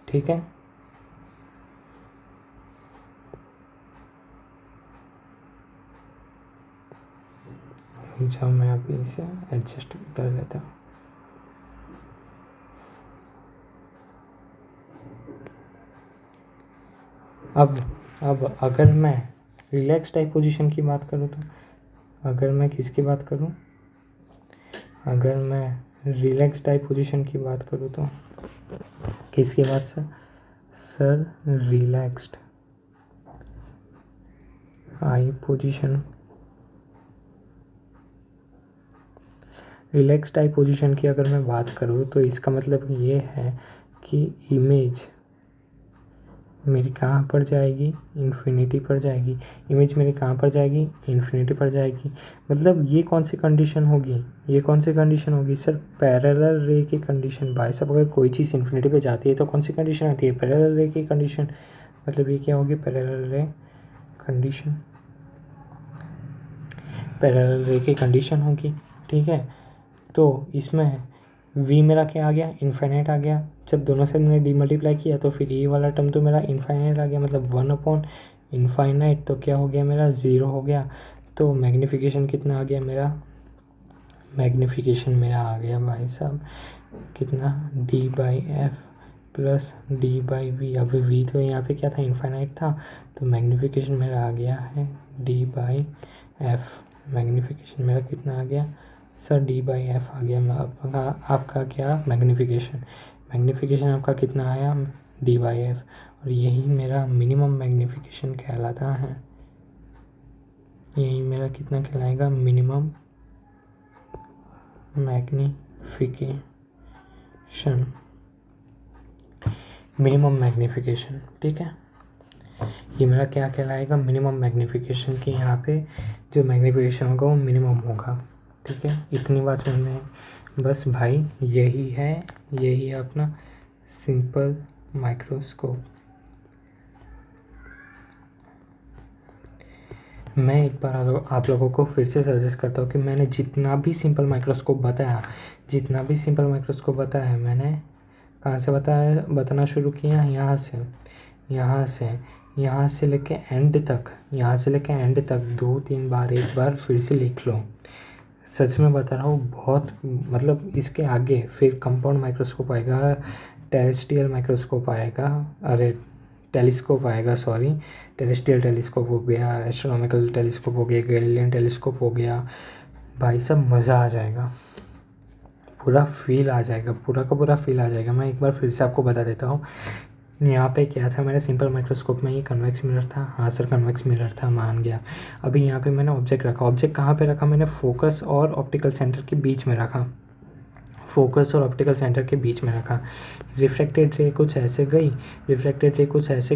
A: ठीक है, रुक जाओ, मैं अभी इसे एडजस्ट कर लेता हूँ। अब अगर मैं रिलैक्स टाइप पोजीशन की बात करूँ तो, अगर मैं किसकी बात करूँ, अगर मैं रिलैक्स टाइप पोजीशन की बात करूँ तो किसकी बात सर रिलैक्स्ड आई पोजीशन, रिलैक्स टाइप पोजीशन की अगर मैं बात करूँ तो इसका मतलब ये है कि इमेज मेरी कहाँ पर जाएगी, इन्फिनिटी पर जाएगी। इमेज मेरी कहाँ पर जाएगी, इन्फिनिटी पर जाएगी। मतलब ये कौन सी कंडीशन होगी, ये कौन सी कंडीशन होगी सर, पैरेलल रे की कंडीशन। भाई साहब अगर कोई चीज़ इन्फिनिटी पे जाती है तो कौन सी कंडीशन आती है, पैरेलल रे की कंडीशन। मतलब ये क्या होगी, पैरेलल रे कंडीशन, पैरेलल रे की कंडीशन होगी। ठीक है, तो इसमें v मेरा क्या आ गया, इन्फाइनाइट आ गया। जब दोनों से मैंने डीमल्टीप्लाई किया तो फिर ये वाला टर्म तो मेरा इन्फाइनाइट आ गया, मतलब 1/इन्फाइनाइट, तो क्या हो गया मेरा, 0 हो गया। तो मैग्नीफिकेशन कितना आ गया मेरा, मैग्नीफिकेशन मेरा आ गया भाई साहब कितना, d/f प्लस d/v। अब v तो यहाँ पे क्या था, इन्फाइनाइट था, तो मैग्नीफिकेशन मेरा आ गया है d/f। मैग्नीफिकेशन मेरा कितना आ गया सर, d/f आ गया आपका क्या, मैग्नीफिकेशन। मैग्नीफिकेशन आपका कितना आया, d/f, और यही मेरा मिनिमम मैग्नीफिकेशन कहलाता है। यही मेरा कितना कहलाएगा, मिनिमम मैग्नीफिकेशन, मिनिमम मैग्नीफिकेशन। ठीक है, ये मेरा क्या कहलाएगा, मिनिमम मैग्नीफिकेशन की यहाँ पे जो मैग्नीफिकेशन होगा वो मिनिमम होगा। ठीक है, इतनी बात समझ में बस भाई, यही है अपना सिंपल माइक्रोस्कोप। मैं एक बार आप लोगों को फिर से सजेस्ट करता हूँ कि मैंने जितना भी सिंपल माइक्रोस्कोप बताया, मैंने कहाँ से बताना शुरू किया, यहाँ से लेके एंड तक 2-3 बार, एक बार फिर से लिख लो। सच में बता रहा हूँ, बहुत मतलब इसके आगे फिर कंपाउंड माइक्रोस्कोप आएगा, टेरेस्ट्रियल माइक्रोस्कोप आएगा, अरे टेलीस्कोप आएगा, सॉरी, टेरेस्ट्रियल टेलीस्कोप हो गया, एस्ट्रोनॉमिकल टेलीस्कोप हो गया, गैलीलियन टेलीस्कोप हो गया। भाई सब मज़ा आ जाएगा, पूरा फील आ जाएगा, पूरा का पूरा फील आ जाएगा। मैं एक बार फिर से आपको बता देता हूँ। यहाँ पे क्या था, मेरे सिंपल माइक्रोस्कोप में ये कन्वेक्स मिरर था, हाँ सर कन्वेक्स मिरर था, मान गया। अभी यहाँ पे मैंने ऑब्जेक्ट रखा, ऑब्जेक्ट कहाँ पे रखा, मैंने फोकस और ऑप्टिकल सेंटर के बीच में रखा, फोकस और ऑप्टिकल सेंटर के बीच में रखा। रिफ्लेक्टेड रे कुछ ऐसे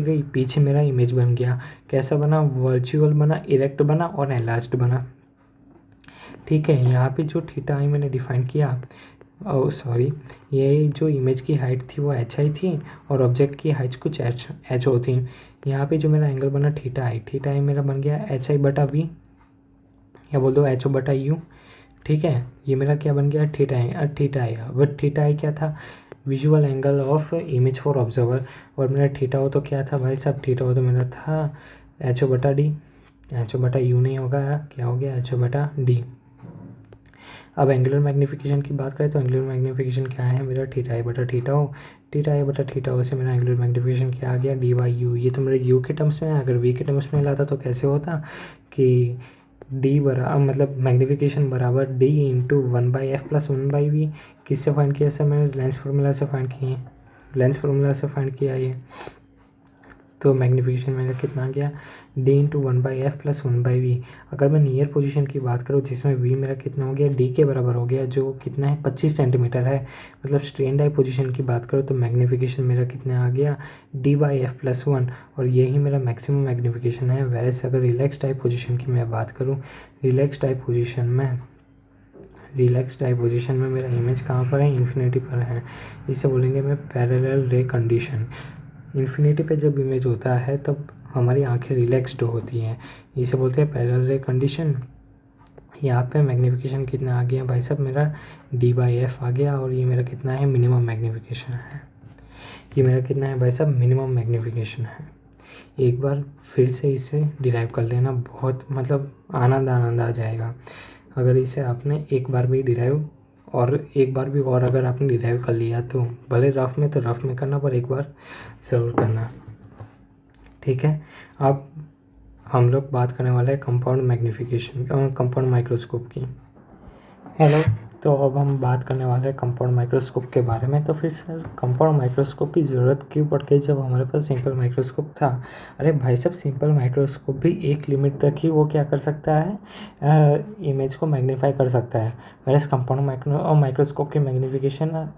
A: गई, पीछे मेरा इमेज बन गया। कैसा बना, वर्चुअल बना, इरेक्ट बना और एनलार्ज्ड बना। ठीक है, यहाँ पे जो थीटा आई मैंने डिफाइन किया, सॉरी, ये जो इमेज की हाइट थी वो एच आई थी और ऑब्जेक्ट की हाइट कुछ एच ओ थी। यहाँ पे जो मेरा एंगल बना थीटा आई मेरा बन गया एच आई बटा वी, या बोल दो एच ओ बटा यू। ठीक है, ये मेरा क्या बन गया, थीटा आई। बट थीटा आई क्या था, visual angle of image for observer, और मेरा थीटा हो तो क्या था भाई साहब, थीटा हो तो मेरा था एच ओ बटा डी, एच ओ बटा यू नहीं होगा, क्या हो गया, एच ओ बटा डी। अब एंगुलर मैग्नीफिकेशन की बात करें तो एंगुलर मैग्नीफिकेशन क्या है मेरा, थीटा आई बटा थीटा हो से मेरा एंगुलर मैग्नीफिकेशन क्या आ गया, डी बाई यू। ये तो मेरे यू के टर्म्स में है, अगर वी के टर्म्स में लाता तो कैसे होता कि डी मतलब मैग्नीफिकेशन बराबर d into 1/f plus 1/v। किससे फाइंड किया सर, मैंने लेंस फार्मूला से फाइंड किया ये। तो मैग्नीफिकेशन मेरा कितना आ गया, d into 1/f plus 1/v। अगर मैं नियर पोजीशन की बात करूँ जिसमें v मेरा कितना हो गया, d के बराबर हो गया, जो कितना है 25 सेंटीमीटर है, मतलब स्ट्रेन आई पोजीशन की बात करूँ तो मैग्नीफिकेशन मेरा कितना आ गया, d/f प्लस 1, और यही मेरा मैक्सिमम मैग्नीफिकेशन है। वैसे अगर रिलैक्स टाइप पोजीशन की मैं बात करूँ, रिलैक्स टाइप पोजीशन में मेरा इमेज कहाँ पर है, इन्फिनिटी पर है। इसे बोलेंगे मैं पैरेलल रे कंडीशन। इन्फिनिटी पे जब इमेज होता है तब हमारी आंखें रिलैक्स्ड होती हैं, इसे बोलते हैं पैरेलल रे कंडीशन। यहाँ पे मैग्नीफिकेशन कितना आ गया भाई साहब, मेरा d/f आ गया, और ये मेरा कितना है, मिनिमम मैग्नीफिकेशन है। ये मेरा कितना है भाई साहब, मिनिमम मैग्नीफिकेशन है। एक बार फिर से इसे डिराइव कर लेना, बहुत मतलब आनंद आ जाएगा। अगर इसे आपने एक बार भी डिराइव और अगर आपने डिराइव कर लिया तो भले रफ में तो रफ में करना, पर एक बार ज़रूर करना, ठीक है। अब हम लोग बात करने वाले हैं कंपाउंड माइक्रोस्कोप की। हेलो, तो अब हम बात करने वाले हैं कंपाउंड माइक्रोस्कोप के बारे में। तो फिर सर कंपाउंड माइक्रोस्कोप की ज़रूरत क्यों पड़ गई जब हमारे पास सिंपल माइक्रोस्कोप था? अरे भाई साहब, सिंपल माइक्रोस्कोप भी एक लिमिट तक ही वो क्या कर सकता है, इमेज को मैग्नीफाई कर सकता है। वैसे कंपाउंड माइक्रोस्कोप की मैग्नीफिकेशन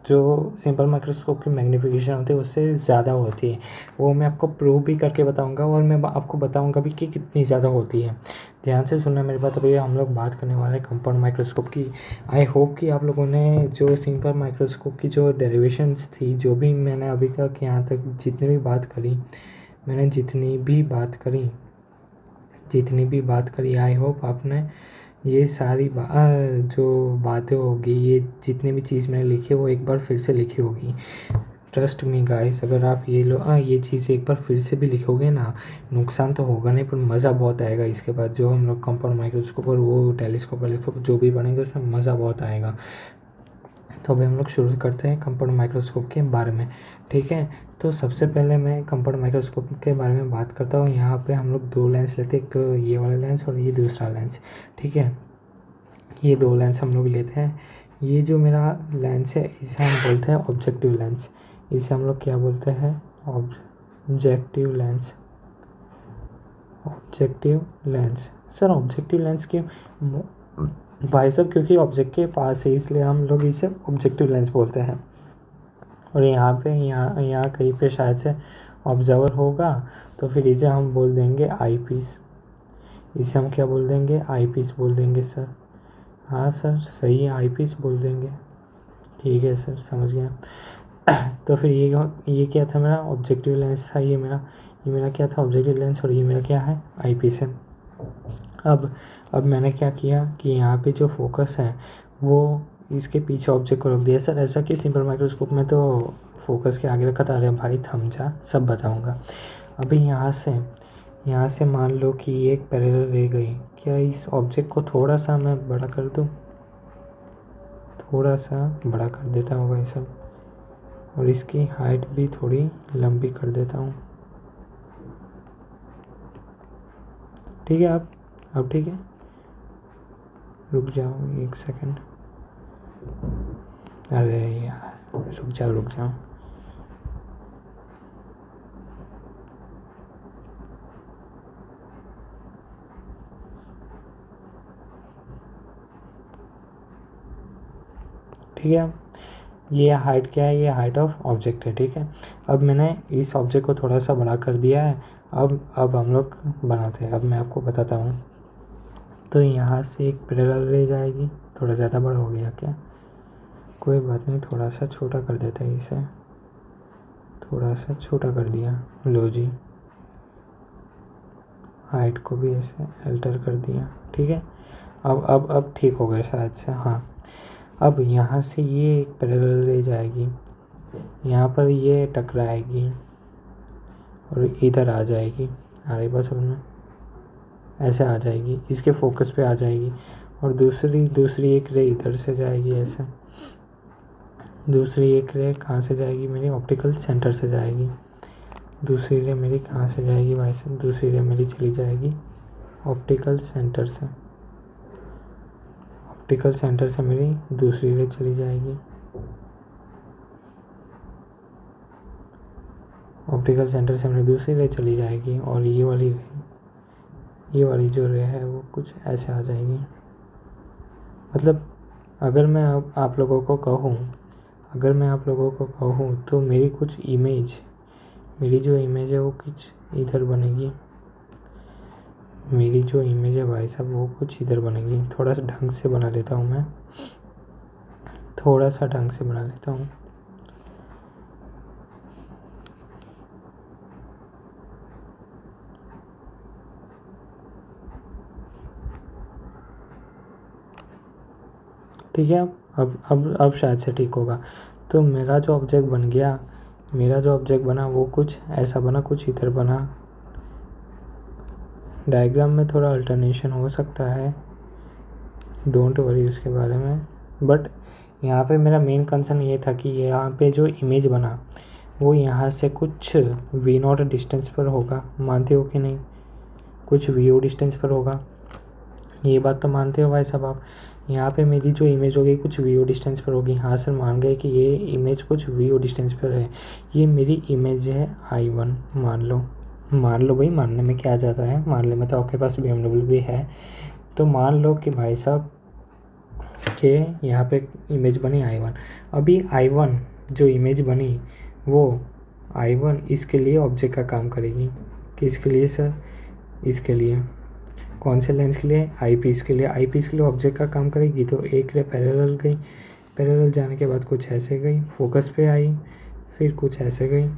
A: जो सिंपल माइक्रोस्कोप की मैग्नीफिकेशन होती है उससे ज़्यादा होती है। वो मैं आपको प्रूव भी करके बताऊंगा और मैं आपको बताऊंगा भी कि कितनी ज़्यादा होती है। ध्यान से सुनना मेरी बात। अभी हम लोग बात करने वाले हैं कंपाउंड माइक्रोस्कोप की। आई होप कि आप लोगों ने जो सिंपल माइक्रोस्कोप की जो डेरिवेशंस थी, जो भी मैंने अभी तक यहाँ तक जितनी भी बात करी, आई होप आपने ये सारी जो बातें होगी, ये जितनी भी चीज़ मैंने लिखी है वो एक बार फिर से लिखी होगी। ट्रस्ट मी गाइस, अगर आप ये चीज़ एक बार फिर से भी लिखोगे ना, नुकसान तो होगा नहीं पर मज़ा बहुत आएगा। इसके बाद जो हम लोग कंपाउंड माइक्रोस्कोप और वो टेलीस्कोप जो भी बनेंगे उसमें मज़ा बहुत आएगा। तो अभी हम लोग शुरू करते हैं कंपाउंड माइक्रोस्कोप के बारे में, ठीक है। तो सबसे पहले मैं कंपाउंड माइक्रोस्कोप के बारे में बात करता हूँ। यहाँ पे हम लोग दो लेंस लेते हैं, एक तो ये वाला लेंस और ये दूसरा लेंस, ठीक है। ये दो लेंस हम लोग लेते हैं। ये जो मेरा लेंस है इसे हम बोलते हैं ऑब्जेक्टिव लेंस। इसे हम लोग क्या बोलते हैं? Objective lens. Sir objective lens क्यों भाई साहब? क्योंकि ऑब्जेक्ट के पास है इसलिए हम लोग इसे ऑब्जेक्टिव लेंस बोलते हैं। और यहाँ कहीं पे शायद से ऑब्जर्वर होगा, तो फिर इसे हम बोल देंगे आई पीस। इसे हम क्या बोल देंगे? आई पीस बोल देंगे सर। हाँ सर सही है, आई पीस बोल देंगे, ठीक है सर, समझ गया। तो फिर ये क्या था? मेरा ऑब्जेक्टिव लेंस था। ये मेरा क्या था? Objective lens. और ये मेरा क्या है? आई पीस है। अब मैंने क्या किया कि यहाँ पे जो फोकस है वो इसके पीछे ऑब्जेक्ट को रख दिया। सर ऐसा कि सिंपल माइक्रोस्कोप में तो फोकस के आगे रखा था। अरे भाई थम जा, सब बताऊँगा। अभी यहाँ से मान लो कि एक पैरेलल ले गई। क्या इस ऑब्जेक्ट को थोड़ा सा मैं बड़ा कर दूँ? थोड़ा सा बड़ा कर देता हूँ भाई साहब, और इसकी हाइट भी थोड़ी लंबी कर देता हूँ, ठीक है। अब ठीक है, रुक जाओ एक सेकंड। अरे यार रुक जाओ। ठीक है, ये हाइट क्या है? ये हाइट ऑफ ऑब्जेक्ट है, ठीक है। अब मैंने इस ऑब्जेक्ट को थोड़ा सा बड़ा कर दिया है। अब हम लोग बनाते हैं। अब मैं आपको बताता हूँ। तो यहाँ से एक पैरेलल रे जाएगी। थोड़ा ज़्यादा बड़ा हो गया क्या? कोई बात नहीं, थोड़ा सा छोटा कर देते हैं इसे। थोड़ा सा छोटा कर दिया, लो जी। हाइट को भी ऐसे अल्टर कर दिया, ठीक है। अब ठीक हो गया शायद से, हाँ। अब यहाँ से ये एक पैरेलल रे जाएगी, यहाँ पर ये टकराएगी और इधर आ जाएगी। आ रही बात समझ में? ऐसे आ जाएगी, इसके फोकस पे आ जाएगी। और दूसरी एक रे इधर से जाएगी ऐसे। दूसरी एक रे कहाँ से जाएगी? मेरी ऑप्टिकल सेंटर से जाएगी। दूसरी रे मेरी कहाँ से जाएगी भाई साहब? दूसरी रे मेरी चली जाएगी ऑप्टिकल सेंटर से। ऑप्टिकल सेंटर से मेरी दूसरी रे चली जाएगी। ऑप्टिकल सेंटर से मेरी दूसरी रे चली जाएगी और ये वाली जो रे है वो कुछ ऐसे आ जाएगी। मतलब अगर मैं आप लोगों को कहूँ तो मेरी जो इमेज है वो कुछ इधर बनेगी। मेरी जो इमेज है भाई साहब वो कुछ इधर बनेगी। थोड़ा सा ढंग से बना लेता हूँ मैं, ठीक है। अब शायद से ठीक होगा। तो मेरा जो ऑब्जेक्ट बना वो कुछ ऐसा बना, कुछ इधर बना। डायग्राम में थोड़ा अल्टरनेशन हो सकता है, डोंट वरी उसके बारे में। बट यहाँ पे मेरा मेन कंसर्न ये था कि यहाँ पे जो इमेज बना वो यहाँ से कुछ v0 डिस्टेंस पर होगा, मानते हो कि नहीं? कुछ vo डिस्टेंस पर होगा, ये बात तो मानते हो भाई साहब आप? यहाँ पे मेरी जो इमेज होगी कुछ vo डिस्टेंस पर होगी। हाँ सर, मान गए कि ये इमेज कुछ vo डिस्टेंस पर है। ये मेरी इमेज है i1, मान लो भाई, मानने में क्या जाता है, मान ले। मैं तो आपके पास BMW भी है, तो मान लो कि भाई साहब के यहाँ पे इमेज बनी i1। अभी i1 जो इमेज बनी वो i1 इसके लिए ऑब्जेक्ट का काम करेगी। किसके लिए सर? इसके लिए। कौन से लेंस के लिए? आई पीस के लिए। आई पीस के लिए ऑब्जेक्ट का काम करेगी। तो एक रे पैरेलल गई, पैरेलल जाने के बाद कुछ ऐसे गई, फोकस पे आई, फिर कुछ ऐसे गई,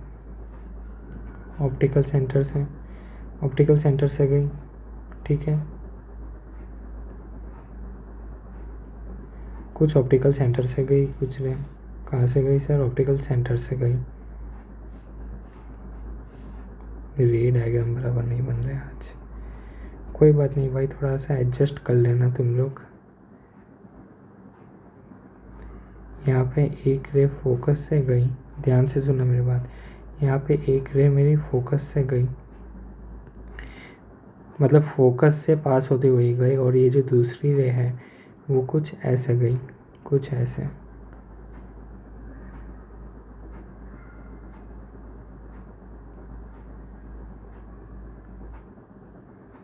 A: ऑप्टिकल सेंटर से गई, ठीक है। कुछ ऑप्टिकल सेंटर से गई, कुछ रे कहाँ से गई सर? ऑप्टिकल सेंटर से गई। रे डायग्राम बराबर नहीं बन रहा आज, कोई बात नहीं भाई, थोड़ा सा एडजस्ट कर लेना तुम लोग। यहाँ पे एक रे फोकस से गई, ध्यान से सुनना मेरी बात। यहाँ पे एक रे मेरी फोकस से गई, मतलब फोकस से पास होती हुई गई, और ये जो दूसरी रे है वो कुछ ऐसे गई, कुछ ऐसे।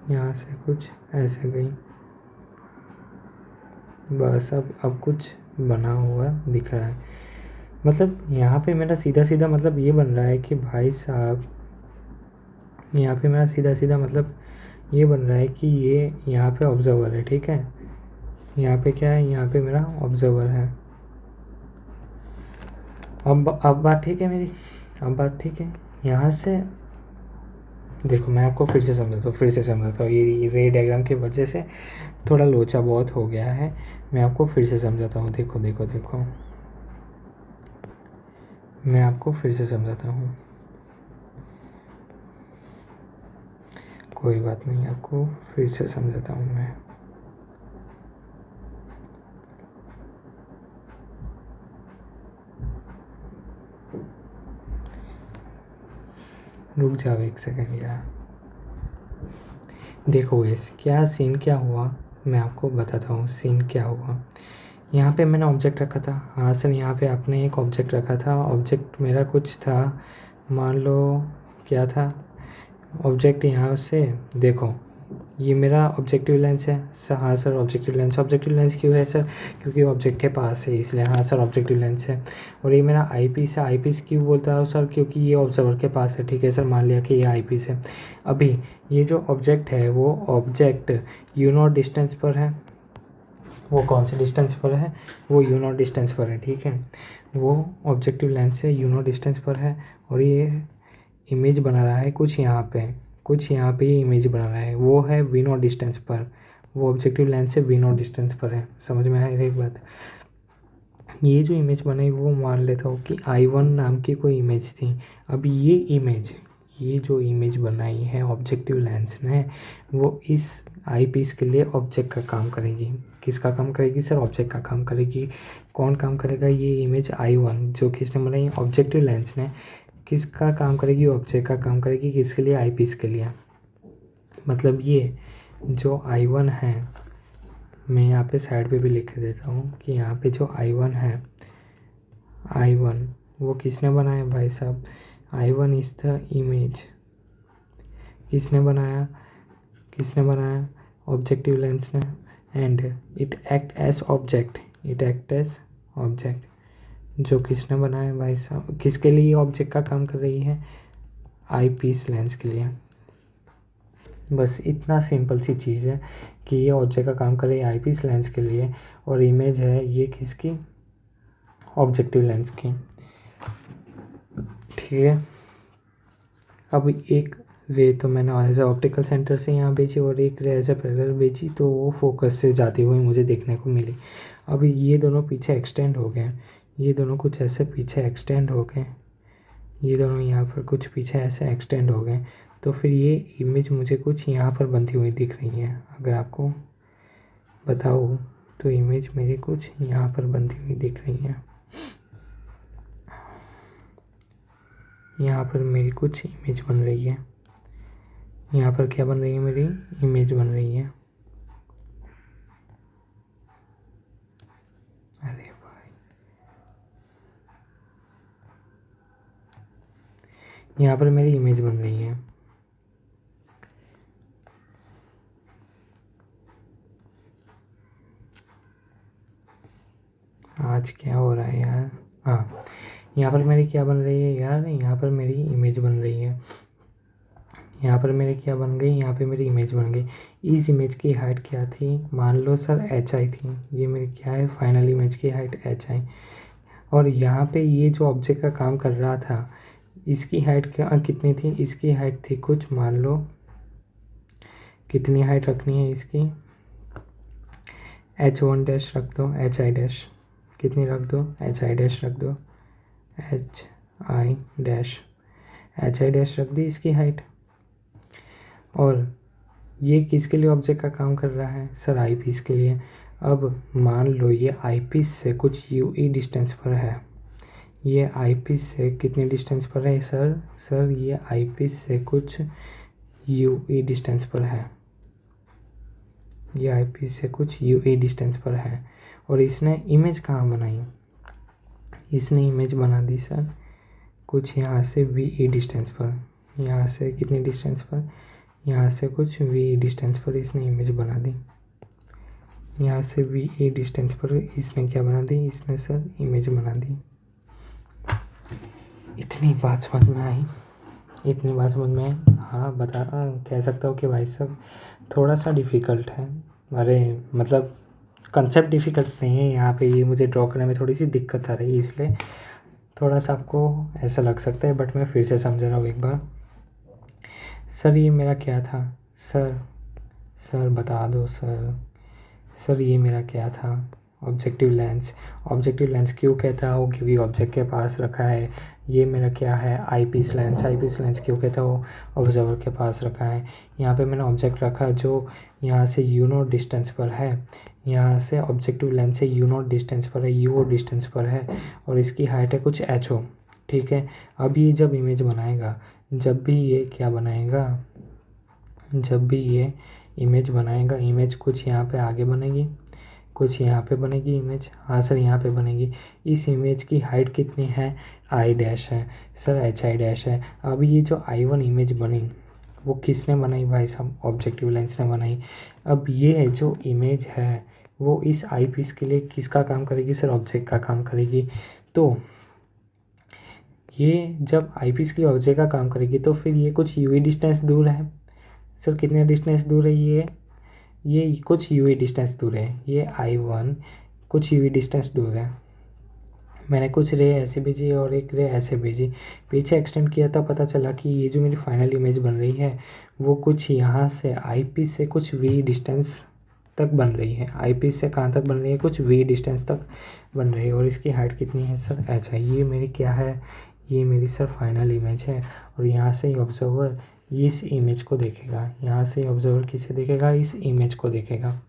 A: यहाँ से कुछ ऐसे गई, बस। अब कुछ बना हुआ दिख रहा है। मतलब यहाँ पे मेरा सीधा सीधा मतलब ये बन रहा है कि भाई साहब, यहाँ पे मेरा सीधा सीधा मतलब ये बन रहा है कि ये यहाँ पे ऑब्जर्वर है, ठीक है। यहाँ पे क्या है? यहाँ पे मेरा ऑब्जर्वर है। अब बात ठीक है मेरी? अब बात ठीक है? यहाँ से देखो, मैं आपको फिर से समझाता हूँ। ये रे डायग्राम की वजह से थोड़ा लोचा बहुत हो गया है। मैं आपको फिर से समझाता हूँ। देखो, मैं आपको फिर से समझाता हूँ, कोई बात नहीं, आपको फिर से समझाता हूँ मैं। रुक जाओ एक सेकंड यार। देखो इस क्या सीन क्या हुआ, मैं आपको बताता हूँ सीन क्या हुआ। यहाँ पे मैंने ऑब्जेक्ट रखा था। हाँ सर, यहाँ पे आपने एक ऑब्जेक्ट रखा था। ऑब्जेक्ट मेरा कुछ था, मान लो क्या था ऑब्जेक्ट। यहाँ से देखो, ये मेरा ऑब्जेक्टिव लेंस है सर। हाँ सर, ऑब्जेक्टिव लेंस क्यों है सर? क्योंकि ऑब्जेक्ट के पास है, इसलिए। हाँ सर, ऑब्जेक्टिव लेंस है। और ये मेरा आई पीस है। आई पीस क्यों बोलता हूँ सर? क्योंकि ये ऑब्जर्वर के पास है, ठीक है सर। मान लिया कि ये आई पीस है। अभी ये जो ऑब्जेक्ट है वो ऑब्जेक्ट u0 डिस्टेंस पर है। वो कौन से डिस्टेंस पर है? वो u0 डिस्टेंस पर है, ठीक है। वो ऑब्जेक्टिव लेंस से u0 डिस्टेंस पर है, और ये इमेज बना रहा है कुछ यहाँ पे ये इमेज बना रहा है। वो है v0 डिस्टेंस पर, वो ऑब्जेक्टिव लेंस से v0 डिस्टेंस पर है। समझ में आया एक बात? ये जो इमेज बनाई वो मान लेता हूँ कि i1 नाम की कोई इमेज थी। अब ये जो इमेज बनाई है ऑब्जेक्टिव लेंस ने, वो इस आई पीस के लिए ऑब्जेक्ट का काम करेगी। किसका काम करेगी सर? ऑब्जेक्ट का काम करेगी। कौन काम करेगा? ये इमेज i1 जो किसने बनाई? ऑब्जेक्टिव लेंस ने। किसका काम करेगी? ऑब्जेक्ट का काम करेगी। किसके लिए? आई पीस के लिए। मतलब ये जो i1 है, मैं यहाँ पे साइड पे भी लिख देता हूँ कि यहाँ पे जो i1 है, i1 वो किसने बनाया भाई साहब? i1 is the image. किसने बनाया? ऑब्जेक्टिव लेंस ने। And it act as object. जो किसने बनाया भाई साहब? किसके लिए ऑब्जेक्ट का काम कर रही है? आई पीस लेंस के लिए। बस इतना सिंपल सी चीज़ है कि ये ऑब्जेक्ट का काम कर रही है आई पीस लेंस के लिए, और इमेज है ये किसकी? ऑब्जेक्टिव लेंस की, ठीक है। अब एक रे तो मैंने एज ए ऑप्टिकल सेंटर से यहाँ भेजी, और एक रे एज ए पैरेलल भेजी, तो वो फोकस से जाती हुई मुझे देखने को मिली। अब ये दोनों पीछे एक्सटेंड हो गए, ये दोनों कुछ ऐसे पीछे एक्सटेंड हो गए, ये दोनों यहाँ पर कुछ पीछे ऐसे एक्सटेंड हो गए। तो फिर ये इमेज मुझे कुछ यहाँ पर बनती हुई दिख रही है। अगर आपको बताऊँ तो इमेज मेरी कुछ यहाँ पर बनती हुई दिख रही है। यहाँ पर मेरी कुछ इमेज बन रही है। यहाँ पर क्या बन रही है, मेरी इमेज बन रही है। अरे भाई, यहाँ पर मेरी इमेज बन रही है। आज क्या हो रहा है यार। हाँ, यहाँ पर मेरी क्या बन रही है यार, यहाँ पर मेरी इमेज बन रही है। यहाँ पर मेरी क्या बन गई, यहाँ पे मेरी इमेज बन गई। इस इमेज की हाइट क्या थी, मान लो सर HI थी। ये मेरी क्या है, फाइनल इमेज की हाइट HI। और यहाँ पे ये जो ऑब्जेक्ट का काम कर रहा था, इसकी हाइट क्या कितनी थी, इसकी हाइट थी कुछ, मान लो कितनी हाइट रखनी है इसकी, H1 डैश रख दो, HI डैश कितनी रख दो, HI डैश रख दो, HI डैश, HI डैश रख दी इसकी हाइट। और ये किसके लिए ऑब्जेक्ट का काम कर रहा है, सर आई पीस के लिए। अब मान लो ये आई पीस से कुछ UE डिस्टेंस पर है। ये आई पीस से कितने डिस्टेंस पर है सर ये आई पीस से कुछ UE डिस्टेंस पर है। ये आई पीस से कुछ UE डिस्टेंस पर है। और इसने इमेज कहाँ बनाई, इसने इमेज बना दी सर कुछ यहाँ से VE डिस्टेंस पर। यहाँ से कितने डिस्टेंस पर, यहाँ से कुछ VE डिस्टेंस पर इसने इमेज बना दी। यहाँ से VE डिस्टेंस पर इसने क्या बना दी, इसने सर इमेज बना दी। इतनी बात समझ में आई, इतनी बात समझ में आई। हाँ बता, कह सकता हूँ कि भाई साहब थोड़ा सा डिफ़िकल्ट है। अरे मतलब कंसेप्ट डिफ़िकल्ट नहीं है, यहाँ पे ये मुझे ड्रॉ करने में थोड़ी सी दिक्कत आ रही है, इसलिए थोड़ा सा आपको ऐसा लग सकता है। बट मैं फिर से समझा रहा हूँ एक बार। सर ये मेरा क्या था, सर बता दो सर ये मेरा क्या था, ऑब्जेक्टिव लेंस। ऑब्जेक्टिव लेंस क्यों कहता हूँ, क्योंकि ऑब्जेक्ट के पास रखा है। ये मेरा क्या है, आई पीस लेंस क्यों कहता हूँ, ऑब्जर्वर के पास रखा है। यहाँ पे मैंने ऑब्जेक्ट रखा जो यहाँ से U0 डिस्टेंस पर है, यहाँ से ऑब्जेक्टिव लेंस से U0 डिस्टेंस पर है, UO डिस्टेंस पर है, और इसकी हाइट है कुछ HO। ठीक है, अब ये जब इमेज बनाएगा, जब भी ये क्या बनाएगा, जब भी ये इमेज बनाएगा, इमेज कुछ यहाँ पे आगे बनेगी, कुछ यहाँ पे बनेगी इमेज। हाँ सर यहाँ पे बनेगी। इस इमेज की हाइट कितनी है, I डैश है सर, HI डैश है। अब ये जो I1 इमेज बनी वो किसने बनाई भाई साहब, ऑब्जेक्टिव लेंस ने बनाई। अब ये जो इमेज है वो इस आई पीस के लिए किसका काम करेगी सर, ऑब्जेक्ट का काम करेगी। तो ये जब आई पीस के लिए ऑब्जेक्ट का काम करेगी तो फिर ये कुछ UE डिस्टेंस दूर है। सर कितने डिस्टेंस दूर है, ये कुछ UE डिस्टेंस दूर है। ये I1 कुछ UE डिस्टेंस दूर है। मैंने कुछ रे ऐसे भेजी और एक रे ऐसे भेजी, पीछे एक्सटेंड किया था, पता चला कि ये जो मेरी फाइनल इमेज बन रही है वो कुछ यहाँ से आई पीस से कुछ VE डिस्टेंस तक बन रही है। आई पीस से कहाँ तक बन रही है, कुछ VE डिस्टेंस तक बन रही है। और इसकी हाइट कितनी है सर, HI। ये मेरी क्या है, ये मेरी सर फाइनल इमेज है। और यहाँ से ऑब्जर्वर इस इमेज को देखेगा, यहाँ से ऑब्जर्वर किसे देखेगा, इस इमेज को देखेगा।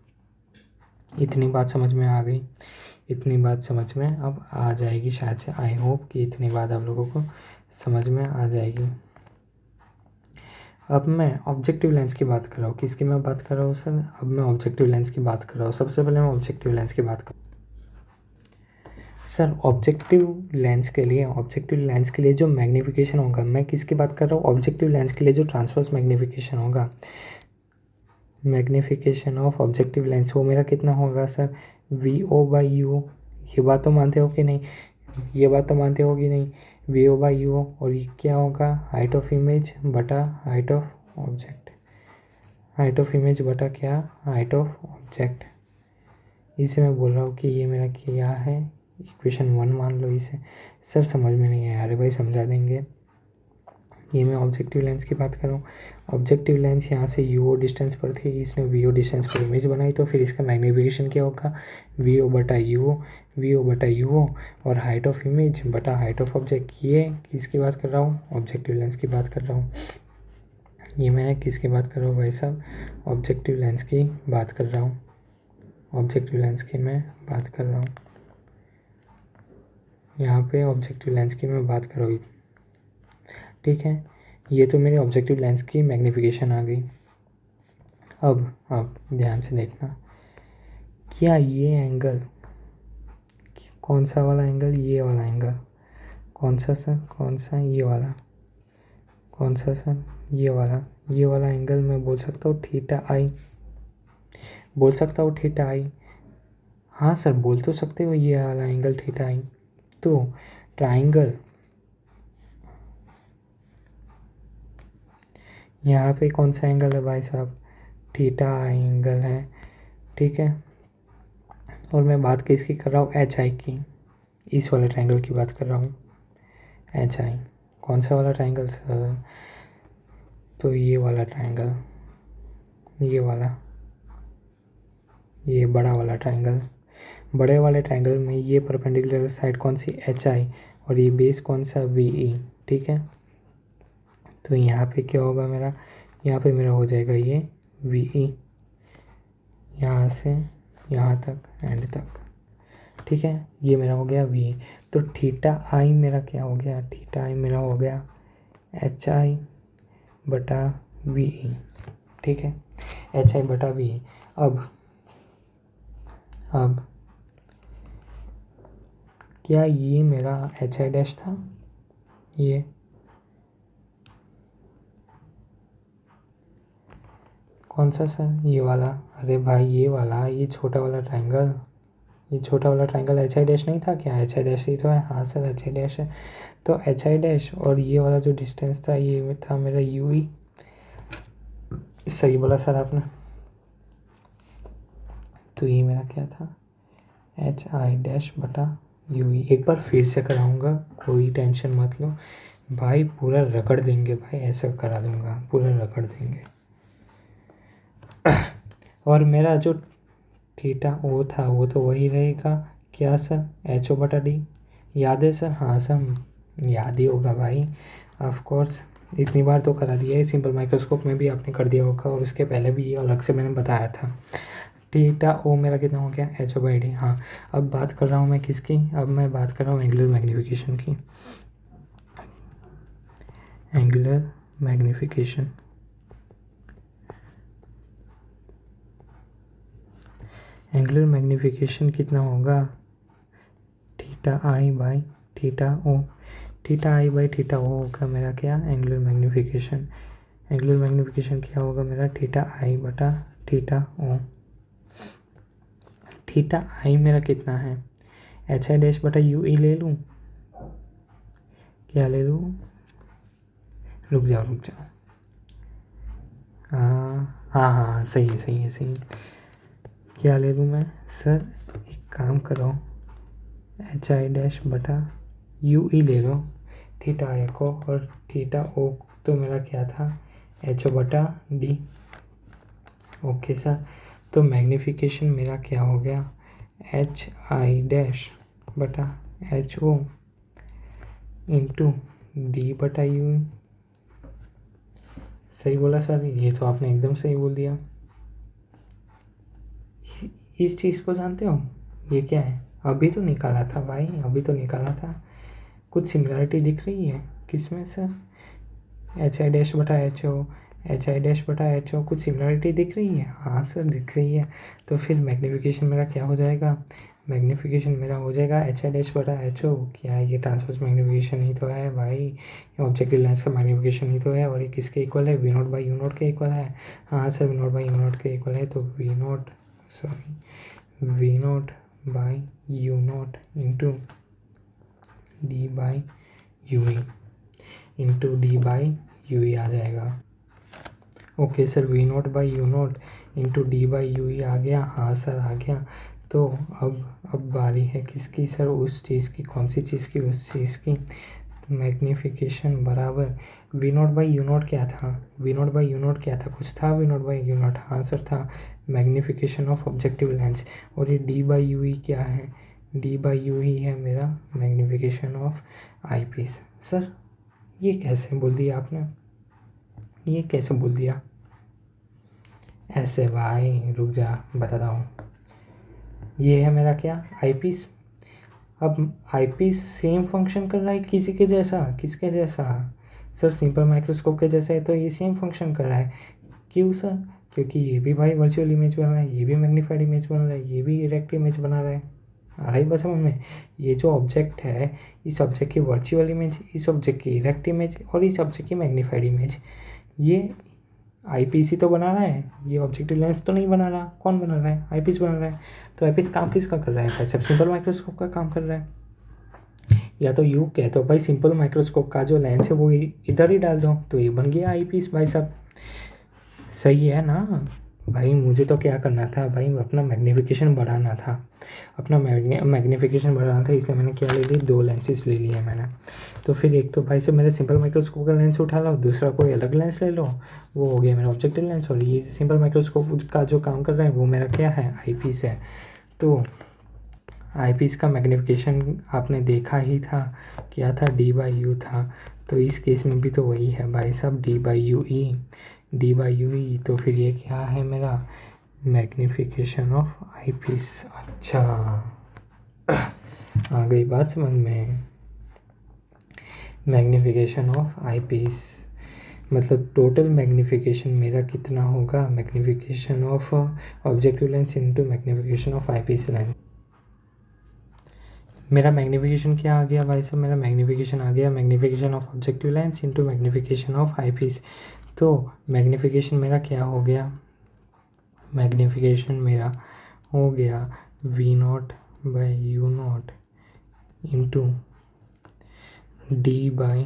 A: इतनी बात समझ में आ गई, इतनी बात समझ में अब आ जाएगी शायद से। आई होप कि इतनी बात आप लोगों को समझ में आ जाएगी। अब मैं ऑब्जेक्टिव लेंस की बात कर रहा हूँ। किसकी मैं बात कर रहा हूँ सर, अब मैं ऑब्जेक्टिव लेंस की बात कर रहा हूँ। सबसे पहले मैं ऑब्जेक्टिव लेंस की बात कर सर ऑब्जेक्टिव लेंस के लिए जो मैग्नीफिकेशन होगा, मैं किसकी बात कर रहा हूँ, ऑब्जेक्टिव लेंस के लिए जो ट्रांसवर्स मैग्नीफिकेशन होगा, मैग्नीफिकेशन ऑफ ऑब्जेक्टिव लेंस, वो मेरा कितना होगा सर, VO/U। ये बात तो मानते हो कि नहीं, ये बात तो मानते हो कि नहीं, VO/U। और ये क्या होगा, हाइट ऑफ इमेज बटा height of object, height of image बटा क्या, हाइट ऑफ ऑब्जेक्ट। इसे मैं बोल रहा हूँ कि ये मेरा क्या है, इक्वेशन 1 मान लो इसे। सर समझ में नहीं आया, अरे भाई समझा देंगे। ये मैं ऑब्जेक्टिव लेंस की बात कर रहा हूँ। ऑब्जेक्टिव लेंस यहाँ से UO डिस्टेंस पर थी, इसने VO डिस्टेंस पर इमेज बनाई, तो फिर इसका मैग्नीफिकेशन क्या होगा, VO/UO और हाइट ऑफ इमेज बटा हाइट ऑफ ऑब्जेक्ट। ये किसकी बात कर रहा हूँ, ऑब्जेक्टिव लेंस की बात कर रहा हूँ। ये मैं किसकी बात कर रहा हूँ भाई साहब, ऑब्जेक्टिव लेंस की बात कर रहा हूँ, ऑब्जेक्टिव लेंस की मैं बात कर रहा हूँ, यहाँ पे ऑब्जेक्टिव लेंस की मैं बात कर रहा हूँ, ठीक है। ये तो मेरे ऑब्जेक्टिव लेंस की मैग्नीफिकेशन आ गई। अब ध्यान से देखना, क्या ये एंगल, कौन सा वाला एंगल, ये वाला एंगल, कौन सा सर, कौन सा, ये वाला, कौन सा सर, ये वाला एंगल मैं बोल सकता हूँ थीटा आई, बोल सकता हूँ थीटा आई। हाँ सर बोल तो सकते हो ये वाला एंगल थीटा आई। तो ट्राइंगल, यहाँ पे कौन सा एंगल है भाई साहब, थीटा आई एंगल है, ठीक है। और मैं बात किसकी कर रहा हूँ, एच आई की, इस वाले ट्राइंगल की बात कर रहा हूँ, एच आई। कौन सा वाला ट्राइंगल सर, तो ये वाला ट्राइंगल, ये वाला, ये बड़ा वाला ट्राइंगल। बड़े वाले ट्राइंगल में ये परपेंडिकुलर साइड कौन सी, एच आई, और ये बेस कौन सा, वी ई, ठीक है। तो यहाँ पे क्या होगा मेरा, यहाँ पे मेरा हो जाएगा ये वी ई, यहाँ से यहाँ तक, एंड तक, ठीक है। ये मेरा हो गया वी। तो थीटा आई मेरा क्या हो गया, थीटा आई मेरा हो गया एच आई बटा वी ई, ठीक है, एच आई बटा वी ई। अब क्या ये मेरा एच आई डैश था, ये कौन सा सर, ये वाला, अरे भाई ये वाला, ये छोटा वाला ट्राइंगल, ये छोटा वाला ट्राइंगल एच आई डैश नहीं था क्या, एच आई डैश ही तो है, हाँ सर एच आई डैश है। तो एच आई डैश और ये वाला जो डिस्टेंस था ये था मेरा यू ई, सही बोला सर आपने। तो ये मेरा क्या था, एच आई डैश बटा यू ई। एक बार फिर से कराऊंगा, कोई टेंशन मत लो भाई, पूरा रगड़ देंगे भाई, ऐसा करा दूंगा, पूरा रगड़ देंगे। और मेरा जो थीटा ओ था वो तो वही रहेगा, क्या सर, एच ओ बटा डी, याद है सर, हाँ सर याद ही होगा भाई, ऑफ कोर्स इतनी बार तो करा दिया है, सिंपल माइक्रोस्कोप में भी आपने कर दिया होगा, और उसके पहले भी ये अलग से मैंने बताया था। थीटा ओ मेरा कितना हो गया, एच ओ बाई डी। हाँ अब बात कर रहा हूँ मैं किसकी, अब मैं बात कर रहा हूँ एंगुलर मैग्नीफिकेशन की, एंगुलर मैग्नीफिकेशन। एंगुलर मैग्नीफिकेशन कितना होगा, theta i by theta o, theta i by theta o होगा मेरा क्या, एंगुलर मैग्नीफिकेशन। एंगुलर मैग्नीफिकेशन क्या होगा मेरा, थीटा आई बटा थीटा ओ। थीटा आई मेरा कितना है, एच आई डैश बटा यू ई ले लूँ, क्या ले लूँ, रुक जाओ, हाँ हाँ हाँ सही है, सही है, सही है। क्या ले लूँ मैं सर, एक काम करो, एच आई डैश बटा यू ई ले लो, थीटा आई को, और थीटा ओ तो मेरा क्या था, एच ओ बटा डी। ओके सर, तो मैग्नीफिकेशन मेरा क्या हो गया, एच आई डैश बटा एच ओ इंटू डी बटा यू। सही बोला सर, ये तो आपने एकदम सही बोल दिया। इस चीज़ को जानते हो, ये क्या है, अभी तो निकाला था भाई, अभी तो निकाला था। कुछ सिमिलरिटी दिख रही है किसमें सर, एच आई डैश बटा h o, h i dash बटा एच ओ, कुछ सिमिलरिटी दिख रही है, हाँ सर दिख रही है। तो फिर मैग्नीफिकेशन मेरा क्या हो जाएगा, मैग्नीफिकेशन मेरा हो जाएगा एच आई डैश बटा एच ओ। क्या ये ट्रांसवर्स मैग्नीफिकेशन ही तो है भाई, ये ऑब्जेक्टिव लेंस का मैग्नीफिकेशन ही तो है, और ये किसके इक्वल है, v note by u naught के इक्वल है। हाँ sir v note by u naught के इक्वल है, तो v note by u naught into d by u e, into d by u e आ जाएगा। Okay sir, v note by u naught into d by u e आ गया, हाँ sir आ गया। तो अब बारी है किसकी सर, उस चीज़ की, कौन सी चीज़ की, उस चीज़ की। तो मैग्नीफिकेशन बराबर v note by u nought क्या था, v note by u nought क्या था, कुछ था v note by u nought, हाँ सर था, मैग्नीफिकेशन ऑफ ऑब्जेक्टिव लेंस। और ये डी बाई यू ई क्या है, डी बाई यू ई है मेरा magnification of eyepiece. Sir ये कैसे बोल दिया आपने, ये कैसे बोल दिया ऐसे भाई, रुक जा बताता हूँ। ये है मेरा क्या, आई पीस। अब आई पीस सेम फंक्शन कर रहा है किसी के जैसा, किसके जैसा सर, सिंपल माइक्रोस्कोप के जैसा है, तो ये सेम फंक्शन कर रहा है। क्यों सर? क्योंकि ये भी भाई वर्चुअल इमेज बना रहा है, ये भी मैग्नीफाइड इमेज बना रहा है, ये भी इरेक्ट इमेज बना रहा है। आ रही बात समझ में? ये जो ऑब्जेक्ट है, इस ऑब्जेक्ट की वर्चुअल इमेज, इस ऑब्जेक्ट की इरेक्ट इमेज और इस ऑब्जेक्ट की मैग्नीफाइड इमेज, ये आईपीसी तो बना रहा है, ये ऑब्जेक्टिव लेंस तो नहीं बना रहा। कौन बना रहा है? आईपीस बना रहा है। तो आईपीस काम किसका कर रहा है भाई? सब सिंपल माइक्रोस्कोप का काम कर रहा है। या तो यू कह तो भाई सिंपल माइक्रोस्कोप का जो लेंस है वो इधर ही डाल दो, तो ये बन गया आईपीस भाई साहब। सही है ना भाई? मुझे तो क्या करना था भाई, अपना मैग्नीफिकेशन बढ़ाना था, अपना मैग्नीफिकेशन बढ़ाना था, इसलिए मैंने क्या ले ली, 2 लेंसेज ले लिए मैंने। तो फिर एक तो भाई से मेरे सिंपल माइक्रोस्कोप का लेंस उठा लो, दूसरा कोई अलग लेंस ले लो, वो हो गया मेरा ऑब्जेक्टिव लेंस। और ये सिंपल माइक्रोस्कोप का जो काम कर रहा है वो मेरा क्या है, आईपीस है। तो आईपीस का मैग्नीफिकेशन आपने देखा ही था, क्या था, d/u था। तो इस केस में भी तो वही है भाई साहब, d/u/e। तो फिर ये क्या है मेरा, मैग्नीफिकेशन ऑफ आईपीस। अच्छा, आ गई बात समझ में। मैग्नीफिकेशन ऑफ आईपीस मतलब टोटल मैग्नीफिकेशन मेरा कितना होगा, magnification of objective lens into magnification of eyepiece lens. मेरा मैग्नीफिकेशन क्या आ गया भाई साहब, मेरा मैग्नीफिकेशन आ गया magnification of objective lens into magnification of eyepiece. तो मैग्नीफिकेशन मेरा क्या हो गया, मैग्नीफिकेशन मेरा हो गया V0/U0 इंटू d/u।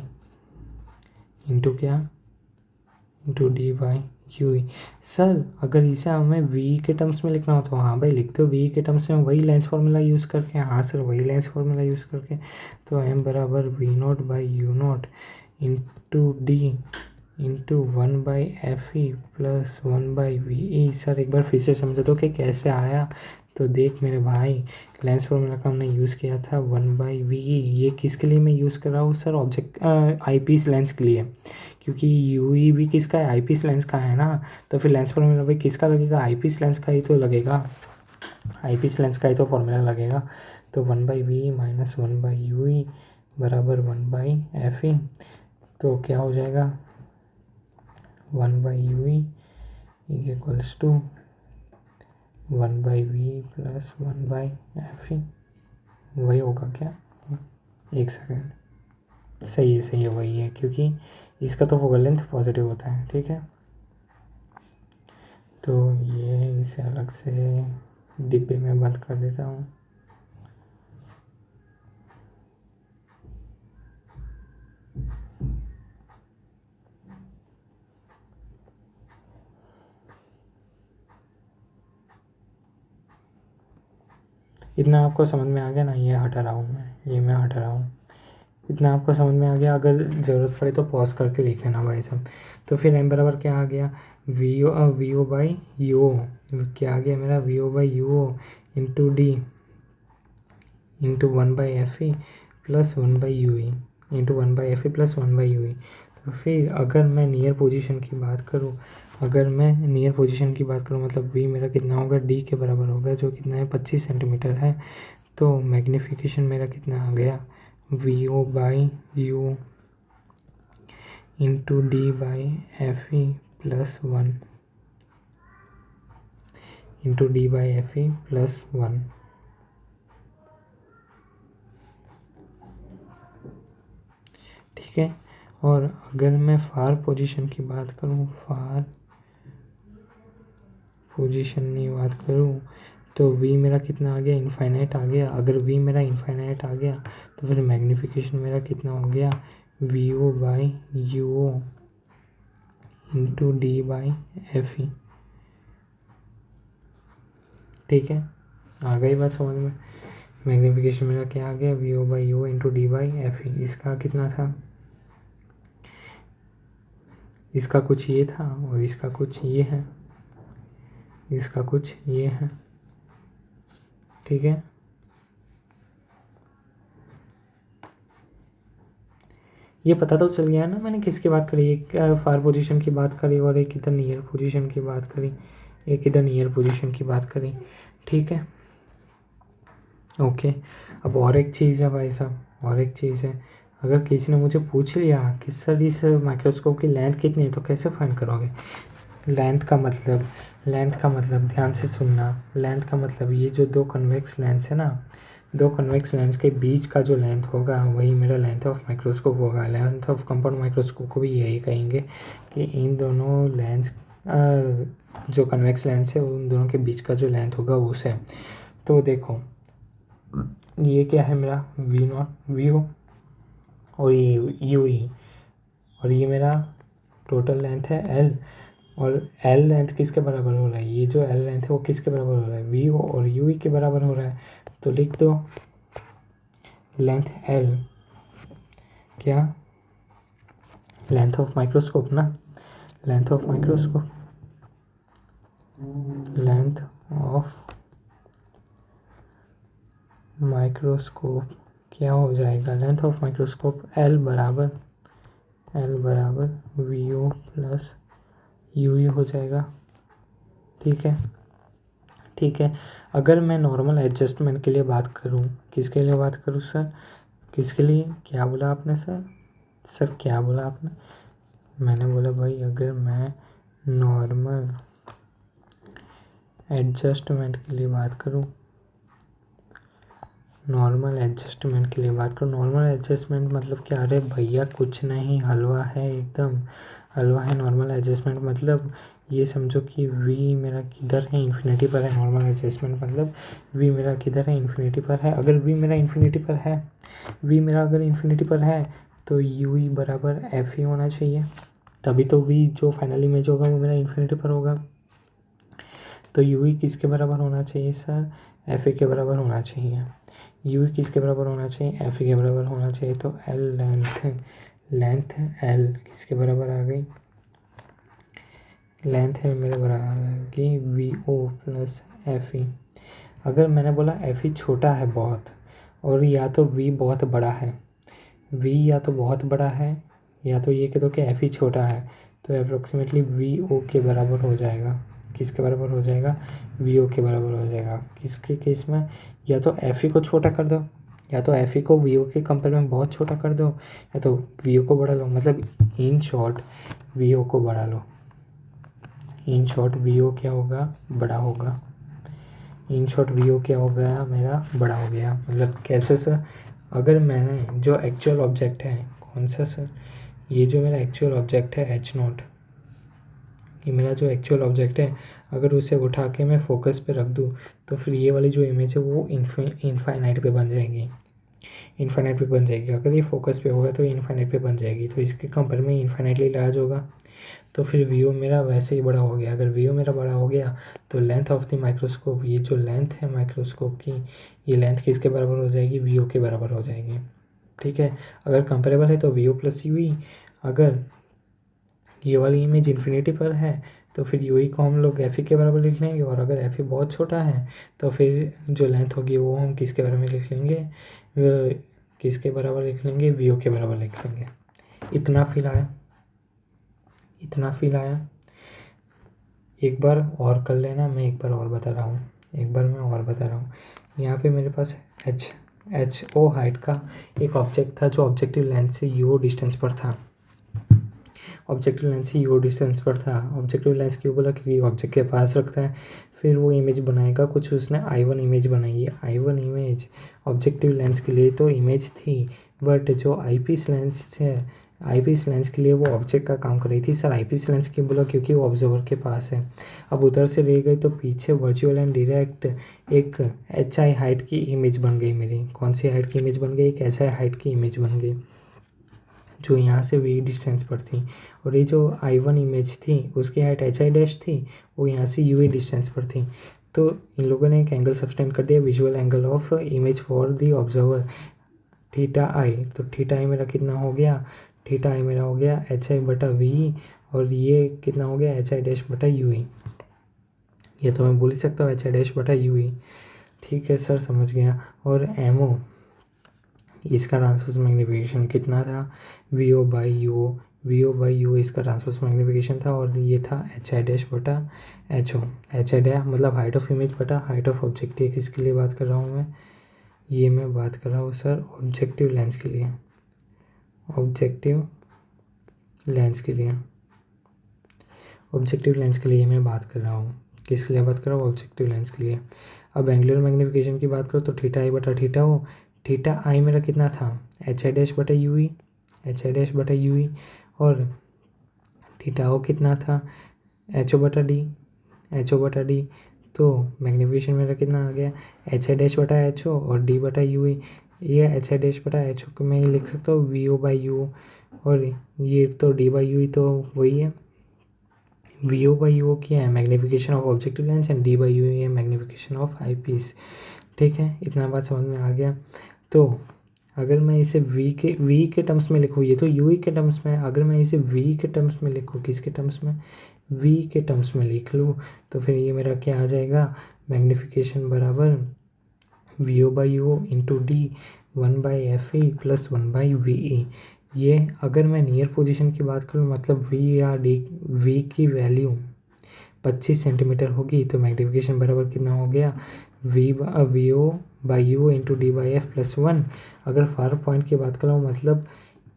A: सर अगर इसे हमें v के टर्म्स में लिखना हो तो हाँ भाई लिख दो, v के टर्म्स में वही लेंस फार्मूला यूज़ करके। हाँ सर वही लेंस फार्मूला यूज़ करके। तो m/V0/U0 into d into 1/FE plus 1/VE। Sir एक बार फिर से समझा दो कि कैसे आया। तो देख मेरे भाई, लेंस फार्मूला का हमने यूज़ किया था 1/VE। ये किसके लिए मैं यूज़ कर रहा हूँ सर, ऑब्जेक्ट आईपीस लेंस के लिए, क्योंकि यूई भी किसका है, आईपीस लेंस का है ना। तो फिर लेंस फार्मूला भाई किसका लगेगा, आईपीस लेंस का ही तो लगेगा, आईपीस लेंस का ही तो फॉर्मूला लगेगा। तो 1/VE माइनस 1/UE बराबर 1/FE। तो क्या हो जाएगा, 1/UE is equals to 1/VE plus 1/FE। वही होगा क्या, एक सेकेंड, सही है वही है, क्योंकि इसका तो फोकल लेंथ पॉजिटिव होता है। ठीक है, तो ये इसे अलग से डिब्बे में बंद कर देता हूँ। इतना आपको समझ में आ गया ना, ये हटा रहा हूँ मैं हटा रहा हूँ। इतना आपको समझ में आ गया, अगर ज़रूरत पड़े तो पॉज करके लिख लेना भाई साहब। तो फिर m बराबर क्या आ गया, VO/UO क्या आ गया मेरा, VO/UO into d into 1/FE plus 1/UE into 1/FE plus 1/UE। तो फिर अगर मैं नियर पोजीशन की बात करूँ, मतलब v मेरा कितना होगा, d के बराबर होगा, जो कितना है 25 सेंटीमीटर है। तो मैग्नीफिकेशन मेरा कितना आ गया, VO/U into d/FE plus 1 into d/FE plus 1। ठीक है, और अगर मैं फार पोजीशन की बात करूँ, तो v मेरा कितना आ गया, इनफाइनाइट आ गया। अगर v मेरा इनफाइनाइट आ गया तो फिर मैग्नीफिकेशन मेरा कितना हो गया, VO/UO इंटू d/FE। ठीक है, आ गई बात समझ में। मैग्नीफिकेशन मेरा क्या आ गया, VO/UO इंटू d/FE। इसका कितना था, इसका कुछ ये था और इसका कुछ ये है, ठीक है। ये पता तो चल गया ना मैंने किसकी बात करी, एक फार पोजीशन की बात करी और एक इधर नियर पोजीशन की बात करी, ठीक है। ओके, अब और एक चीज़ है भाई साहब, और एक चीज़ है, अगर किसी ने मुझे पूछ लिया कि सर इस माइक्रोस्कोप की लेंथ कितनी है तो कैसे फाइंड करोगे? लेंथ का मतलब ध्यान से सुनना, लेंथ का मतलब ये जो दो कन्वेक्स लेंस है ना, दो कन्वेक्स लेंस के बीच का जो लेंथ होगा वही मेरा लेंथ ऑफ माइक्रोस्कोप होगा। लेंथ ऑफ कंपाउंड माइक्रोस्कोप को भी यही कहेंगे कि इन दोनों लेंस जो कन्वेक्स लेंस है उन दोनों के बीच का जो लेंथ होगा उसे। तो देखो ये क्या है मेरा वी नॉट वी ओ, और ये यू ई, और ये मेरा टोटल लेंथ है एल, और एल लेंथ किसके बराबर हो रहा है? ये जो एल लेंथ है वो किसके बराबर हो रहा है? वी ओ और यू ई के बराबर हो रहा है। तो लिख दो लेंथ एल, क्या? लेंथ ऑफ माइक्रोस्कोप ना, length of microscope, length of microscope क्या हो जाएगा? लेंथ ऑफ माइक्रोस्कोप एल बराबर v o plus u e हो जाएगा। ठीक है, ठीक है। अगर मैं नॉर्मल एडजस्टमेंट के लिए बात करूं, किसके लिए बात करूं सर? किसके लिए? क्या बोला आपने सर? सर क्या बोला आपने? मैंने बोला भाई अगर मैं नॉर्मल एडजस्टमेंट के लिए बात करूं, नॉर्मल एडजस्टमेंट के लिए बात करूं, नॉर्मल एडजस्टमेंट मतलब क्या? अरे भैया कुछ नहीं, हलवा है एकदम, हलवा है नॉर्मल एडजस्टमेंट मतलब। ये समझो कि वी मेरा किधर है? इन्फिनिटी पर है। नॉर्मल एडजस्टमेंट मतलब वी मेरा किधर है? इन्फिनिटी पर है। अगर वी मेरा इन्फिनिटी पर है, वी मेरा अगर इन्फिनिटी पर है तो यू ई बराबर एफ ही होना चाहिए, तभी तो वी जो फाइनल इमेज होगा वो मेरा इन्फिनिटी पर होगा। तो यू ई किसके बराबर होना चाहिए सर? एफ ए के बराबर होना चाहिए। यू ई किसके बराबर होना चाहिए? एफ ए के बराबर होना चाहिए। तो एल लेंथ एल किसके बराबर आ गई? लेंथ एल मेरे बराबर आ गई v o plus f e. अगर मैंने बोला एफ ई छोटा है बहुत, और या तो वी बहुत बड़ा है, वी या तो बहुत बड़ा है, या तो ये कह दो कि एफ ई छोटा है, तो अप्रोक्सीमेटली वी ओ के बराबर हो जाएगा। किसके बराबर हो जाएगा? वी ओ के बराबर हो जाएगा। किसके केस में? या तो एफ ई को छोटा कर दो, या तो एफ ई को वी ओ के कंपेयर में बहुत छोटा कर दो, या तो वी ओ को बढ़ा लो। मतलब इन शॉर्ट वी ओ को बढ़ा लो, इन शॉर्ट वी ओ क्या होगा? बड़ा होगा। इन शॉर्ट वी ओ क्या हो गया? मेरा बड़ा हो गया। मतलब कैसे सर? अगर मैंने जो एक्चुअल ऑब्जेक्ट है, कौन सा सर? ये जो मेरा एक्चुअल ऑब्जेक्ट है एच नॉट, ये मेरा जो एक्चुअल ऑब्जेक्ट है, अगर उसे उठा के मैं फोकस पे रख दूँ तो फिर ये वाली जो इमेज है वो इनफाइनाइट पे बन जाएगी, इनफाइनाइट पे बन जाएगी। अगर ये फोकस पे होगा तो इनफाइनाइट पे बन जाएगी, तो इसके कंपेयर में इनफाइनाइटली लार्ज होगा। तो फिर व्यू मेरा वैसे ही बड़ा हो गया। अगर व्यू मेरा बड़ा हो गया तो लेंथ ऑफ द माइक्रोस्कोप, ये जो लेंथ है माइक्रोस्कोप की, ये लेंथ किसके बराबर हो जाएगी? व्यू के बराबर हो जाएगी। ठीक है, अगर कंपेरेबल है तो व्यू प्लस यू ई। अगर ये वाली इमेज इन्फिनिटी पर है तो फिर यू ई को हम लोग एफ ई के बराबर लिख लेंगे, और अगर एफ ई बहुत छोटा है तो फिर जो लेंथ होगी वो हम किसके बराबर लिख लेंगे? किसके बराबर लिख लेंगे? वी ओ के बराबर लिख लेंगे। इतना फील आया? इतना फील आया? एक बार और कर लेना, मैं एक बार और बता रहा हूँ, एक बार मैं और बता रहा हूँ। यहाँ पे मेरे पास एच ओ हाइट का एक ऑब्जेक्ट था जो ऑब्जेक्टिव लेंस से यू डिस्टेंस पर था। ऑब्जेक्टिव लेंस से यू डिस्टेंस पर था। ऑब्जेक्टिव लेंस क्यों बोला? क्योंकि ऑब्जेक्ट के पास रखता है, फिर वो इमेज बनाएगा कुछ। उसने I1 इमेज बनाई है। I1 इमेज ऑब्जेक्टिव लेंस के लिए तो इमेज थी, बट जो आईपीस लेंस है, आईपीस लेंस के लिए वो ऑब्जेक्ट का काम कर रही थी। सर आईपीस लेंस क्यों बोला? क्योंकि वो ऑब्जर्वर के पास है। अब उधर से ले गई तो पीछे वर्चुअल एंड डायरेक्ट एक एच आई हाइट की इमेज बन गई मेरी। कौन सी हाइट की इमेज बन गई? एक एच आई हाइट की इमेज बन गई जो यहाँ से वी डिस्टेंस पर थी। और ये जो I1 इमेज थी उसकी हाइट एच आई डैश थी, वो यहाँ से यू डिस्टेंस पर थी। तो इन लोगों ने एक एंगल सब्सटेंड कर दिया, visual angle of image for the observer, theta i. तो थीटा आई मेरा कितना हो गया? थीटा आई मेरा हो गया एच आई बटा वी, और ये कितना हो गया? एच आई डैश बटा यू ई। ये तो मैं बोल ही सकता हूँ, एच आई डैश बटा यू ई। ठीक है सर, समझ गया। और एम ओ, इसका ट्रांसवर्स मैग्नीफिकेशन कितना था? V o by u, v o by u इसका ट्रांसवर्स मैग्नीफिकेशन था, और ये था एच आई डैश बटा h o. H i dash मतलब हाइट ऑफ इमेज बटा हाइट ऑफ ऑब्जेक्ट। ये किसके लिए बात कर रहा हूँ मैं? ये मैं बात कर रहा हूँ सर ऑब्जेक्टिव लेंस के लिए, ऑब्जेक्टिव लेंस के लिए, ऑब्जेक्टिव लेंस के लिए मैं बात कर रहा हूँ। किस लिए बात कर रहा हूँ? ऑब्जेक्टिव लेंस के लिए। अब एंगुलर मैग्नीफिकेशन की बात करो तो थीटा आई बटा थीटा हो, थीटा आई मेरा कितना था? एच आई डैश बटा you E, H i dash बटा यू ई, और थीटा ओ कितना था? एच ओ बटा डी, एच ओ बटा डी। तो मैग्नीफिकेशन मेरा कितना आ गया? एच आई डैश बटा एच ओ और डी बटा यू ई। ये एच आई डैश बटा एच ओ को मैं लिख सकता हूँ वी ओ बाई यू, और ये तो डी बाई यू ई तो वही है। वी ओ बाई यू क्या है? Magnification of objective lens, and D by you है मैग्नीफिकेशन ऑफ आई पीस। ठीक है, इतना बात समझ में आ गया। तो अगर मैं इसे वी के टर्म्स में लिखूँ, ये तो यू के टर्म्स में है, अगर मैं इसे वी के टर्म्स में लिखूँ, किसके टर्म्स में? वी के टर्म्स में लिख लूँ, तो फिर ये मेरा क्या आ जाएगा? मैग्नीफिकेशन बराबर v o by u into d 1/FE plus 1/VE। ये अगर मैं नियर पोजीशन की बात करूँ, मतलब वी या डी, वी की वैल्यू 25 सेंटीमीटर होगी, तो मैग्नीफिकेशन बराबर कितना हो गया? V o by u into d by f plus 1। अगर फार पॉइंट की बात करूँ, मतलब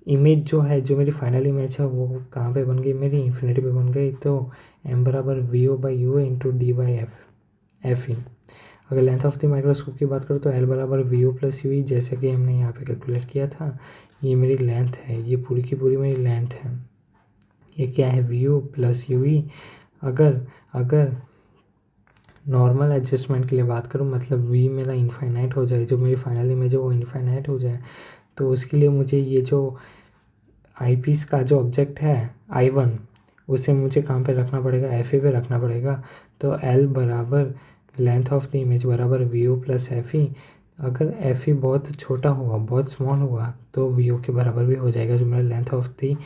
A: इमेज जो है, जो मेरी फाइनल इमेज है, वो कहाँ पे बन गई? मेरी इन्फिनिटी पे बन गई। तो एम बराबर v o by u into d by f e. अगर लेंथ ऑफ द माइक्रोस्कोप की बात करूँ तो एल बराबर v o plus u e, जैसे कि हमने यहाँ पे कैलकुलेट किया था। ये मेरी लेंथ है, ये पूरी की पूरी मेरी लेंथ है। ये क्या है? V o plus u e. अगर अगर नॉर्मल एडजस्टमेंट के लिए बात करूँ, मतलब वी मेरा इनफाइनाइट हो जाए, जो मेरी फाइनल इमेज है वो इनफाइनाइट हो जाए, तो उसके लिए मुझे ये जो आई पीस का जो ऑब्जेक्ट है I1, उसे मुझे कहाँ पे रखना पड़ेगा? एफ ए पे रखना पड़ेगा। तो एल बराबर लेंथ ऑफ द इमेज बराबर v o plus f e. अगर एफ ई बहुत छोटा हुआ, बहुत स्मॉल हुआ, तो वी ओ के बराबर भी हो जाएगा। जो मेरा लेंथ ऑफ द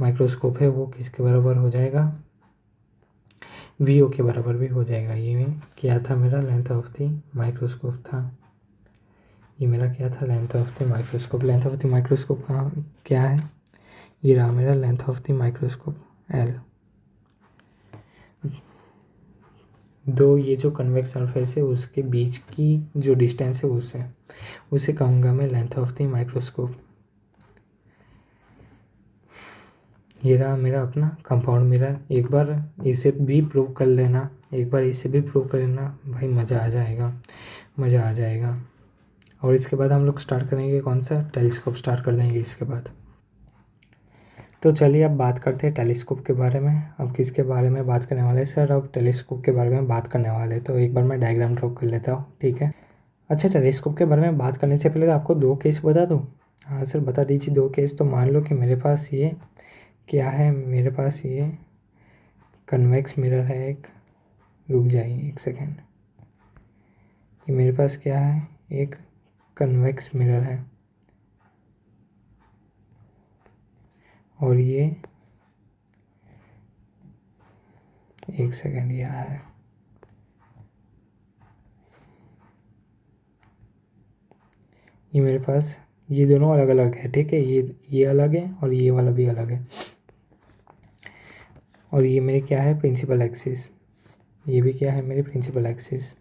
A: माइक्रोस्कोप है वो किसके बराबर हो जाएगा? वी ओ के बराबर भी हो जाएगा। ये क्या था? मेरा लेंथ ऑफ द माइक्रोस्कोप था। ये मेरा क्या था? Length of the microscope. Length of the microscope कहाँ क्या है? ये रहा मेरा length of the microscope L. दो ये जो कन्वेक्स सरफेस है उसके बीच की जो डिस्टेंस है उसे कहूँगा मैं लेंथ ऑफ द माइक्रोस्कोप। ये रहा मेरा अपना कंपाउंड मिरर। एक बार इसे भी प्रूव कर लेना, एक बार इसे भी प्रूव कर लेना भाई, मज़ा आ जाएगा, मज़ा आ जाएगा। और इसके बाद हम लोग स्टार्ट करेंगे कौन सा? टेलीस्कोप स्टार्ट कर देंगे इसके बाद। तो चलिए अब बात करते हैं टेलीस्कोप के बारे में। अब किसके बारे में बात करने वाले हैं सर? अब टेलीस्कोप के बारे में बात करने वाले हैं। तो एक बार मैं डायग्राम ड्रॉ कर लेता हूँ, ठीक है। अच्छा, टेलीस्कोप के बारे में बात करने से पहले आपको दो केस बता दूँ? हाँ सर, बता दीजिए दो केस। तो मान लो कि मेरे पास ये क्या है? मेरे पास ये कन्वेक्स मिरर है एक। रुक जाइए एक सेकेंड। ये मेरे पास क्या है? एक कन्वेक्स मिरर है, और ये एक सेकेंड यार, ये मेरे पास ये दोनों अलग अलग है, ठीक है। ये अलग है और ये वाला भी अलग है। और ये मेरी क्या है? Principal axis. ये भी क्या है? मेरी प्रिंसिपल एक्सिस।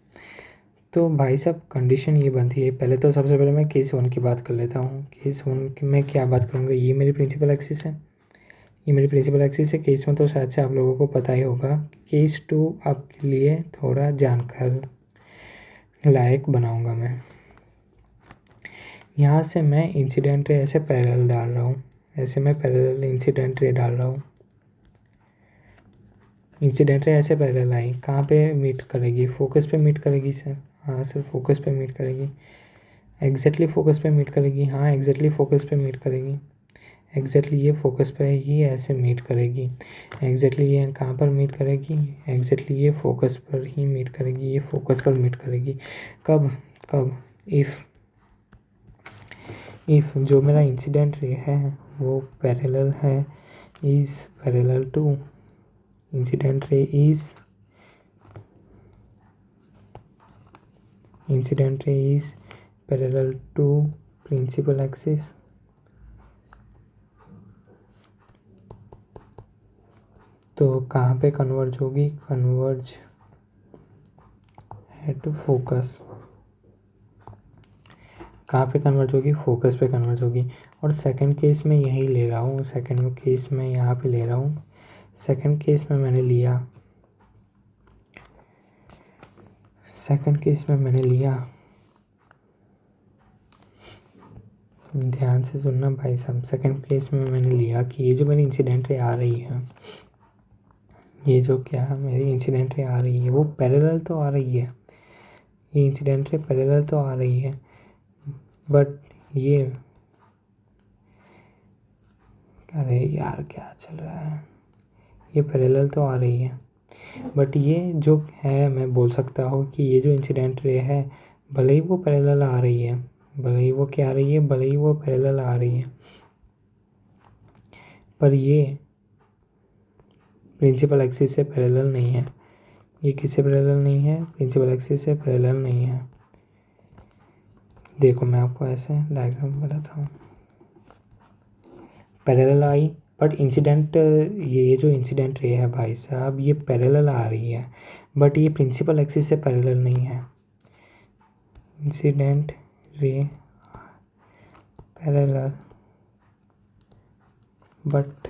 A: तो भाई साहब कंडीशन ये बनती है, पहले तो सबसे पहले मैं केस 1 की बात कर लेता हूँ। केस 1 में क्या बात करूँगा? ये मेरी प्रिंसिपल एक्सिस है, ये मेरी प्रिंसिपल एक्सिस है। केस 1 तो शायद से आप लोगों को पता ही होगा। केस 2 आपके लिए थोड़ा जानकर लायक बनाऊँगा मैं। यहाँ से मैं इंसिडेंट रे ऐसे पैरेलल डाल रहा हूँ, ऐसे मैं पैरेलल इंसिडेंट रे डाल रहा हूँ। इंसिडेंट रे ऐसे पैरेलल आई, कहाँ पे मीट करेगी? फोकस पे मीट करेगी सर। हाँ सर, फोकस पे मीट करेगी। एग्जैक्टली फोकस पे मीट करेगी। हाँ, एग्जैक्टली फोकस पे मीट करेगी। एग्जैक्टली ये फोकस पे ही ऐसे मीट करेगी। एग्जैक्टली ये कहाँ पर मीट करेगी? एग्जैक्टली ये फोकस पर ही मीट करेगी, ये फोकस पर मीट करेगी। कब कब? इफ़ जो मेरा इंसिडेंट रे है वो पैरेलल है, is parallel to incident ray is parallel to principal axis. तो कहाँ पे कन्वर्ज होगी? Converge at focus. कहाँ पे कन्वर्ज होगी, फोकस पे कन्वर्ज होगी। और सेकंड केस में यही ले रहा हूँ, सेकंड केस में यहाँ पे ले रहा हूँ। सेकंड केस में मैंने लिया, सेकंड केस में मैंने लिया, ध्यान से सुनना भाई साहब। सेकंड केस में मैंने लिया कि ये जो मेरी इंसिडेंट रे आ रही है, ये जो क्या है मेरी इंसिडेंट रे आ रही है वो पैरेलल तो आ रही है, ये इंसिडेंट रे पैरेलल तो आ रही है, बट ये, अरे यार क्या चल रहा है, ये पैरेलल तो आ रही है, बट ये जो है मैं बोल सकता हूँ कि ये जो इंसिडेंट रे है, भले ही वो पैरेलल आ रही है, भले ही वो क्या आ रही है, भले ही वो पैरेलल आ रही है, पर ये प्रिंसिपल एक्सिस से पैरेलल नहीं है। ये किससे पैरेलल नहीं है, प्रिंसिपल एक्सिस से पैरेलल नहीं है। देखो मैं आपको ऐसे डायग्राम बताता हूँ, पैरेलल आई, बट इंसिडेंट, ये जो इंसिडेंट रे है भाई साहब ये पैरेलल आ रही है, बट ये प्रिंसिपल एक्सिस से पैरेलल नहीं है। Incident ray parallel but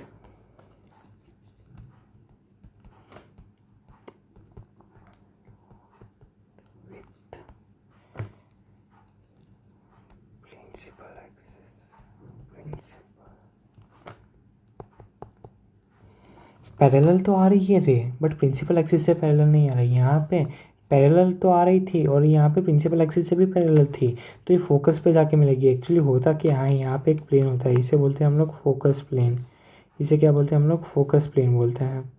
A: parallel तो आ रही है रे, बट प्रिंसिपल एक्सिस से पैरेलल नहीं आ रही। यहाँ पे पैरेलल तो आ रही थी और यहाँ पे प्रिंसिपल एक्सिस से भी पैरेलल थी, तो ये फोकस पे जाके मिलेगी। एक्चुअली होता क्या है, यहाँ पे एक प्लेन होता है, इसे बोलते हैं हम लोग फोकस प्लेन। इसे क्या बोलते हैं हम लोग, फोकस प्लेन बोलते हैं।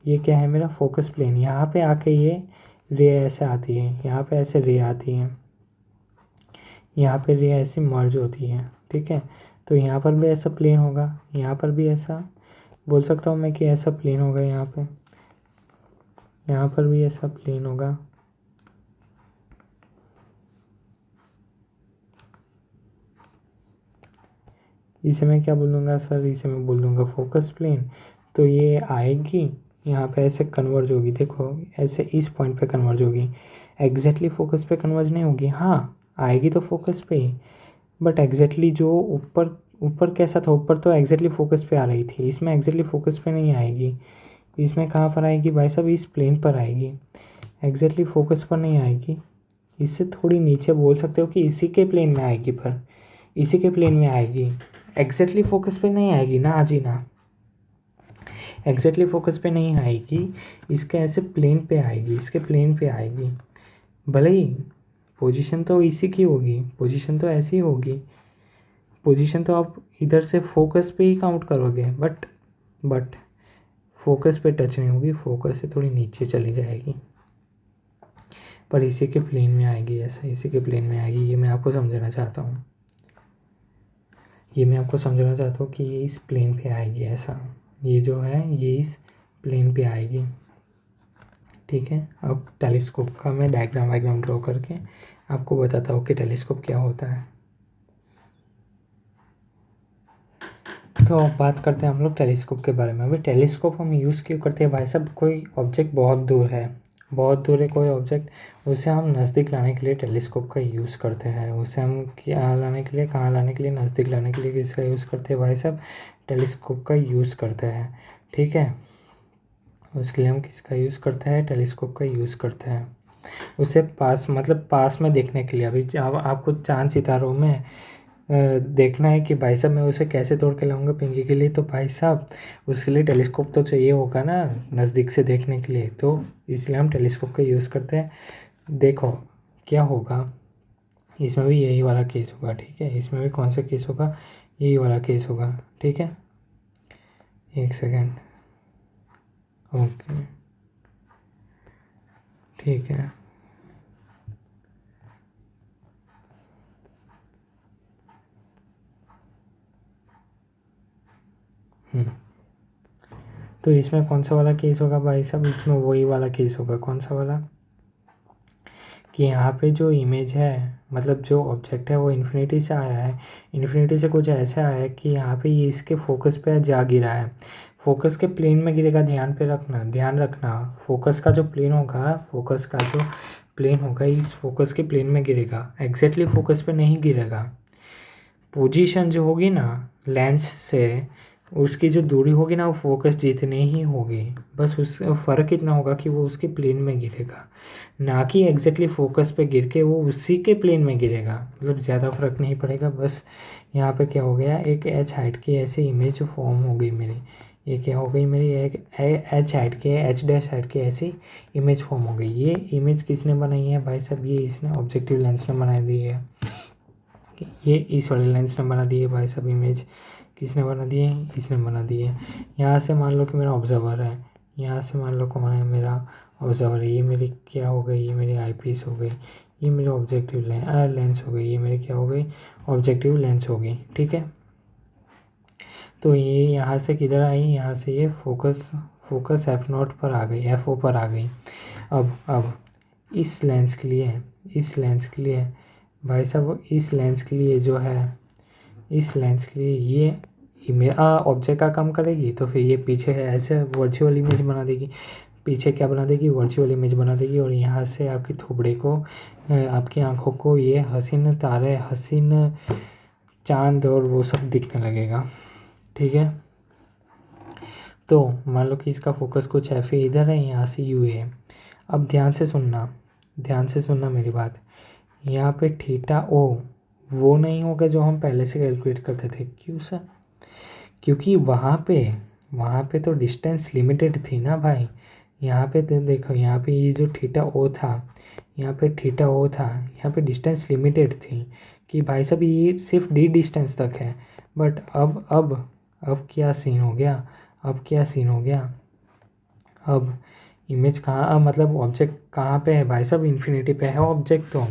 A: ये क्या है मेरा फोकस प्लेन। यहाँ पे आके ये रे ऐसे आती है, यहाँ पे ऐसे रे आती हैं, यहाँ पे रे ऐसे मर्ज होती है, ठीक है। तो यहाँ पर भी ऐसा प्लेन होगा, यहाँ पर भी ऐसा बोल सकता हूँ मैं कि ऐसा प्लेन होगा, यहाँ पे, यहाँ पर भी ऐसा प्लेन होगा। इसे मैं क्या बोल दूँगा सर, इसे मैं बोल दूँगा फोकस प्लेन। तो ये आएगी यहाँ पे ऐसे कन्वर्ज होगी, देखो ऐसे इस पॉइंट पे कन्वर्ज होगी। एग्जैक्टली फोकस पे कन्वर्ज नहीं होगी, हाँ आएगी तो फोकस पे ही, बट एग्जैक्टली जो ऊपर ऊपर कैसा था, ऊपर तो एग्जैक्टली फोकस पे आ रही थी, इसमें एग्जैक्टली फोकस पे नहीं आएगी। इसमें कहाँ पर आएगी भाई साहब, इस प्लेन पर आएगी, एग्जैक्टली फोकस पर नहीं आएगी। इससे थोड़ी नीचे बोल सकते हो कि इसी के प्लेन में आएगी, पर इसी के प्लेन में आएगी, एग्जैक्टली फोकस पे नहीं आएगी ना, जी ना, एग्जैक्टली फोकस पे नहीं आएगी, इसके ऐसे प्लेन पे आएगी, इसके प्लेन पे आएगी। भले ही पोजीशन तो इसी की होगी, पोजीशन तो ऐसी होगी, पोजीशन तो आप इधर से फोकस पे ही काउंट करोगे, बट फोकस पे टच नहीं होगी, फोकस से थोड़ी नीचे चली जाएगी, पर इसी के प्लेन में आएगी, ऐसा इसी के प्लेन में आएगी। ये मैं आपको समझाना चाहता हूँ, ये मैं आपको समझाना चाहता हूँ कि ये इस प्लेन पे आएगी ऐसा, ये जो है ये इस प्लेन पे आएगी, ठीक है। अब टेलीस्कोप का मैं डायग्राम ड्रॉ करके आपको बताता हूँ कि टेलीस्कोप क्या होता है। तो अब बात करते हैं हम लोग टेलीस्कोप के बारे में। अभी टेलीस्कोप हम यूज़ क्यों करते हैं भाई साहब, कोई ऑब्जेक्ट बहुत दूर है, बहुत दूर है कोई ऑब्जेक्ट, उसे हम नज़दीक लाने के लिए टेलीस्कोप का यूज़ करते हैं। उसे हम क्या लाने के लिए, कहाँ लाने के लिए, नज़दीक लाने के लिए किसका यूज़ करते हैं भाई साहब, टेलीस्कोप का यूज़ करते हैं, ठीक है। उसके लिए हम किसका यूज़ करते हैं, टेलीस्कोप का यूज़ करते हैं। उसे पास मतलब पास में देखने के लिए। अभी आपको चाँद सितारों में देखना है कि भाई साहब मैं उसे कैसे तोड़ के लाऊंगा पिंकी के लिए, तो भाई साहब उसके लिए टेलीस्कोप तो चाहिए होगा ना नज़दीक से देखने के लिए, तो इसलिए हम टेलीस्कोप का यूज़ करते हैं। देखो क्या होगा, इसमें भी यही वाला केस होगा, ठीक है। इसमें भी कौन सा केस होगा, यही वाला केस होगा, ठीक है। एक सेकेंड, ओके ठीक है। तो इसमें कौन सा वाला केस होगा भाई साहब, इसमें वही वाला केस होगा, कौन सा वाला, कि यहाँ पे जो इमेज है, मतलब जो ऑब्जेक्ट है वो इन्फिनिटी से आया है, इन्फिनिटी से कुछ ऐसा आया है कि यहाँ पे ये इसके फोकस पे जा गिरा है, फोकस के प्लेन में गिरेगा। ध्यान रखना फोकस का जो प्लेन होगा, फोकस का जो प्लेन होगा इस फोकस के प्लेन में गिरेगा, एग्जैक्टली फोकस पे नहीं गिरेगा। पोजीशन जो होगी ना लेंस से, उसकी जो दूरी होगी ना वो फोकस जितनी ही होगी, बस उस फ़र्क इतना होगा कि वो उसके प्लेन में गिरेगा, ना कि एग्जैक्टली फोकस पे गिर के वो उसी के प्लेन में गिरेगा। मतलब ज़्यादा फर्क नहीं पड़ेगा। बस यहाँ पे क्या हो गया, एक एच हाइट की ऐसी इमेज फॉर्म हो गई मेरी। ये क्या हो गई मेरी, एक एच हाइट के, एच डैश हाइट की ऐसी इमेज फॉर्म हो गई। ये इमेज किसने बनाई है भाई साहब, ये इसने ऑब्जेक्टिव लेंस ने बना दी है। ये इस वाले लेंस ने बना दी है भाई साहब इमेज। किसने बना दी है, इसने बना दी है। यहाँ से मान लो कि मेरा ऑब्जर्वर है, यहाँ से मान लो कौन है, मेरा ऑब्जर्वर है। ये मेरी क्या हो गई, ये मेरी आई पीस हो गई, ये मेरी ऑब्जेक्टिव लेंस हो गई, ये मेरी क्या हो गई, ऑब्जेक्टिव लेंस हो गई। ठीक है, तो ये यहाँ से किधर आई, यहाँ से ये फोकस एफ नॉट पर आ गई, एफ ओ पर आ गई। अब इस लेंस के लिए भाई साहब, इस लेंस के लिए जो है, इस लेंस के लिए ये इमेज ऑब्जेक्ट का काम करेगी, तो फिर ये पीछे है ऐसे वर्चुअल इमेज बना देगी। पीछे क्या बना देगी, वर्चुअल इमेज बना देगी। और यहाँ से आपकी थोबड़े को, आपकी आंखों को ये हसीन तारे, हसीन चांद और वो सब दिखने लगेगा। ठीक है, तो मान लो कि इसका फोकस कुछ एफ ए इधर है, यहाँ से यू ए है। अब ध्यान से सुनना मेरी बात। यहाँ पे थीटा ओ वो नहीं होगा जो हम पहले से कैलकुलेट करते थे। क्यों सर, क्योंकि वहाँ पे तो डिस्टेंस लिमिटेड थी ना भाई। यहाँ पे तो देखो, यहाँ पे ये जो थीटा ओ था, यहाँ पे डिस्टेंस लिमिटेड थी कि भाई साहब ये सिर्फ डी डिस्टेंस तक है। बट अब क्या सीन हो गया, अब इमेज कहाँ, मतलब ऑब्जेक्ट कहाँ पे है भाई साहब, इन्फिनिटी पे है ऑब्जेक्ट तो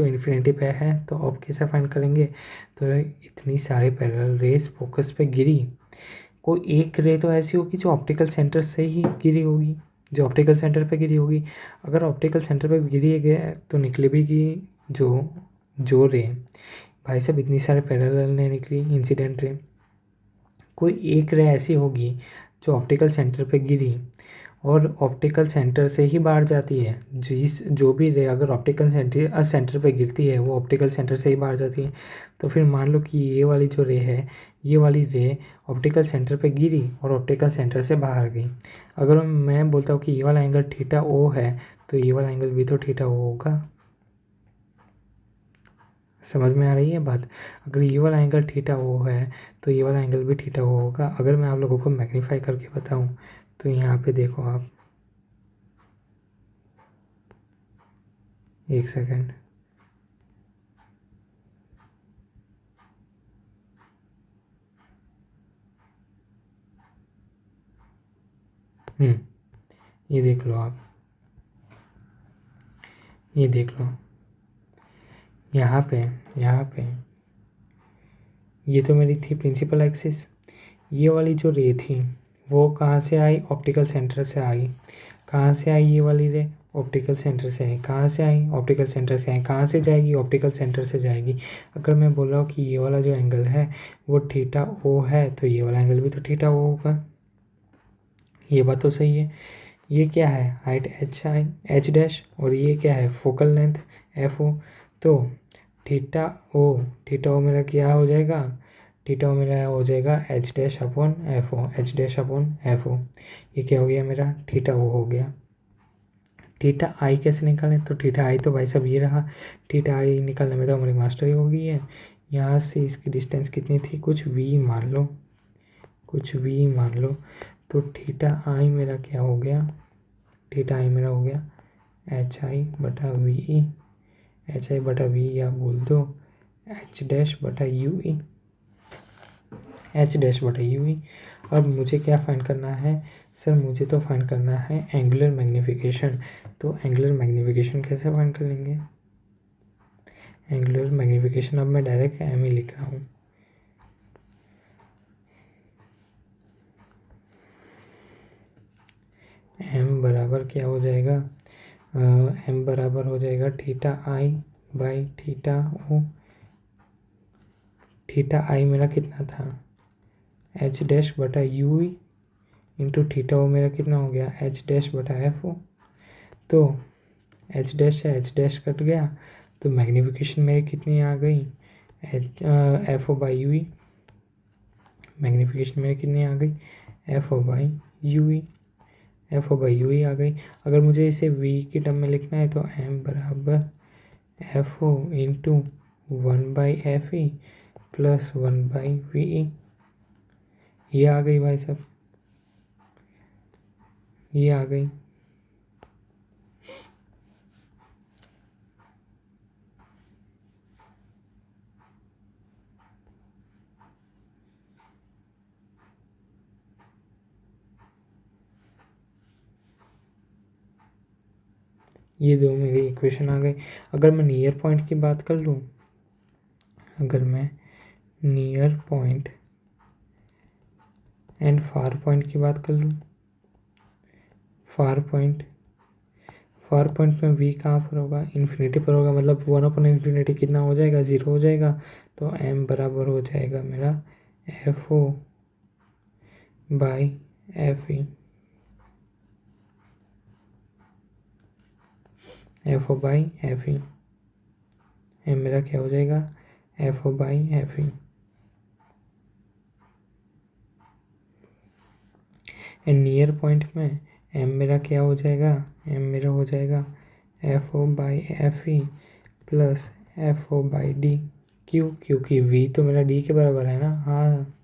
A: इन्फिनिटी पे है। तो अब कैसे फाइंड करेंगे, तो इतनी सारे पैरेलल रेस फोकस पे गिरी, कोई एक रे तो ऐसी होगी जो ऑप्टिकल सेंटर से ही गिरी होगी, अगर ऑप्टिकल सेंटर पे गिरी गया तो निकले भी कि जो रे भाई साहब इतनी सारे पैरेलल ने निकली, इंसिडेंट रे, कोई एक रे ऐसी होगी जो ऑप्टिकल सेंटर पे गिरी और ऑप्टिकल सेंटर से ही बाहर जाती है। जो भी रे अगर ऑप्टिकल सेंटर पे गिरती है वो ऑप्टिकल सेंटर से ही बाहर जाती है। तो फिर मान लो कि ये वाली जो रे है, ये वाली रे ऑप्टिकल सेंटर पे गिरी और ऑप्टिकल सेंटर से बाहर गई। अगर मैं बोलता हूँ कि ये वाला एंगल थीटा ओ है, तो ये वाला एंगल भी तो थीटा ओ होगा। समझ में आ रही है बात। अगर ये वाला एंगल थीटा ओ है तो ये वाला एंगल भी थीटा ओ होगा। अगर मैं आप लोगों को मैग्नीफाई करके बताऊँ तो यहाँ पे देखो आप, एक सेकेंड, ये देख लो आप, ये देख लो यहाँ पे ये तो मेरी थी प्रिंसिपल एक्सिस। ये वाली जो रे थी वो कहाँ से आई, ऑप्टिकल सेंटर से आई। कहाँ से आई ये वाली रे, ऑप्टिकल सेंटर से आई। कहाँ से आई, ऑप्टिकल सेंटर से आई। कहाँ से जाएगी, ऑप्टिकल सेंटर से जाएगी। अगर मैं बोल रहा हूँ कि ये वाला जो एंगल है वो थीटा ओ है, तो ये वाला एंगल भी तो थीटा ओ होगा। ये बात तो सही है। ये क्या है, हाइट एच डैश, और ये क्या है, फोकल लेंथ एफ ओ। तो थीटा ओ मेरा क्या हो जाएगा, थीटा ओ मेरा हो जाएगा h dash upon f o. ये क्या हो गया मेरा, थीटा ओ हो गया। थीटा आई कैसे निकालें, तो थीटा आई तो भाई साहब ये रहा। थीटा आई निकालने में तो हमारी मास्टरी हो गई है। यहाँ से इसकी डिस्टेंस कितनी थी, कुछ वी मान लो। तो थीटा आई मेरा क्या हो गया, थीटा आई मेरा हो गया एच आई बटा वी, या बोल दो एच डैश बटा यू ई। अब मुझे क्या फाइंड करना है सर, मुझे तो फाइंड करना है एंगुलर मैग्नीफिकेशन। तो एंगुलर मैग्नीफिकेशन कैसे फाइंड कर लेंगे, एंगुलर मैग्नीफिकेशन अब मैं डायरेक्ट एम ही लिख रहा हूँ। एम बराबर क्या हो जाएगा, एम बराबर हो जाएगा theta i by theta o. Theta i मेरा कितना था, एच डैश बटा यू इंटू थीटा ओ मेरा कितना हो गया, एच डैश बटा एफ ओ। तो एच डैश से एच डैश कट गया, तो मैग्नीफिकेशन मेरी कितनी आ गई, f o by u e. Magnification मेरी कितनी आ गई, f o by u e. F o by u e आ गई। अगर मुझे इसे वी की टर्म में लिखना है तो एम बराबर F O into 1/FE plus 1/VE। ये आ गई भाई साहब, ये आ गई। ये दो मेरी इक्वेशन आ गई। अगर मैं नियर पॉइंट की बात कर लूँ, अगर मैं near point and far point की बात कर लूँ, फार पॉइंट में वी कहाँ पर होगा, इन्फिनिटी पर होगा। मतलब 1/इन्फिनिटी कितना हो जाएगा, 0 हो जाएगा। तो एम बराबर हो जाएगा मेरा f o by f e, f o by f e. M मेरा क्या हो जाएगा, f o by f e. And near point में एम मेरा क्या हो जाएगा, एम मेरा हो जाएगा f o by f e plus f o by d. क्यों, क्योंकि वी तो मेरा डी के बराबर है ना। हाँ,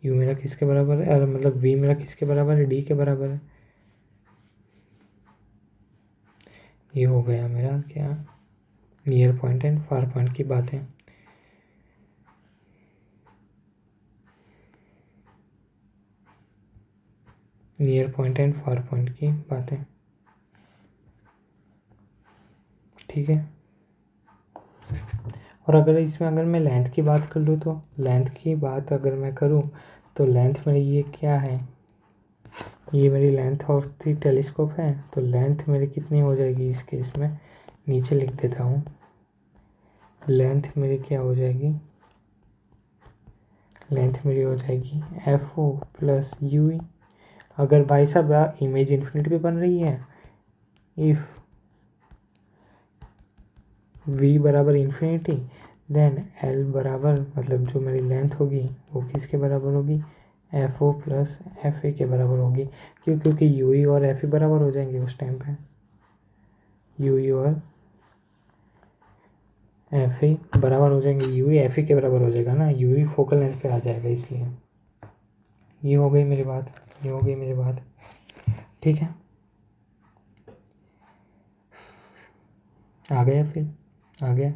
A: यू मेरा किसके बराबर है, अरे मतलब वी मेरा किसके बराबर है, डी के बराबर है। ये हो गया मेरा क्या, near point and far point की बातें। Near point and far point की बातें, ठीक है। और अगर इसमें अगर मैं लेंथ की बात कर लूँ, तो लेंथ की बात अगर मैं करूँ तो लेंथ मेरी ये क्या है, ये मेरी लेंथ ऑफ द टेलीस्कोप है। तो लेंथ मेरी कितनी हो जाएगी इस केस में, नीचे लिख देता हूँ। लेंथ मेरी क्या हो जाएगी, लेंथ मेरी हो जाएगी f o plus u e. अगर भाई साहब इमेज इन्फिनिटी पे बन रही है, इफ़ वी बराबर इन्फिनिटी, देन एल बराबर मतलब जो मेरी लेंथ होगी वो किसके बराबर होगी, f o plus f a के बराबर होगी। क्यों, क्योंकि यू ई और एफ ई बराबर हो जाएंगे उस टाइम पे। यू ई और एफ ई बराबर हो जाएंगे, यू ई एफ ई के बराबर हो जाएगा ना, यू ई फोकल लेंथ पे आ जाएगा, इसलिए ये हो गई मेरी बात, ये हो गई मेरी बात, ठीक है। आ गया, फिर आ गया।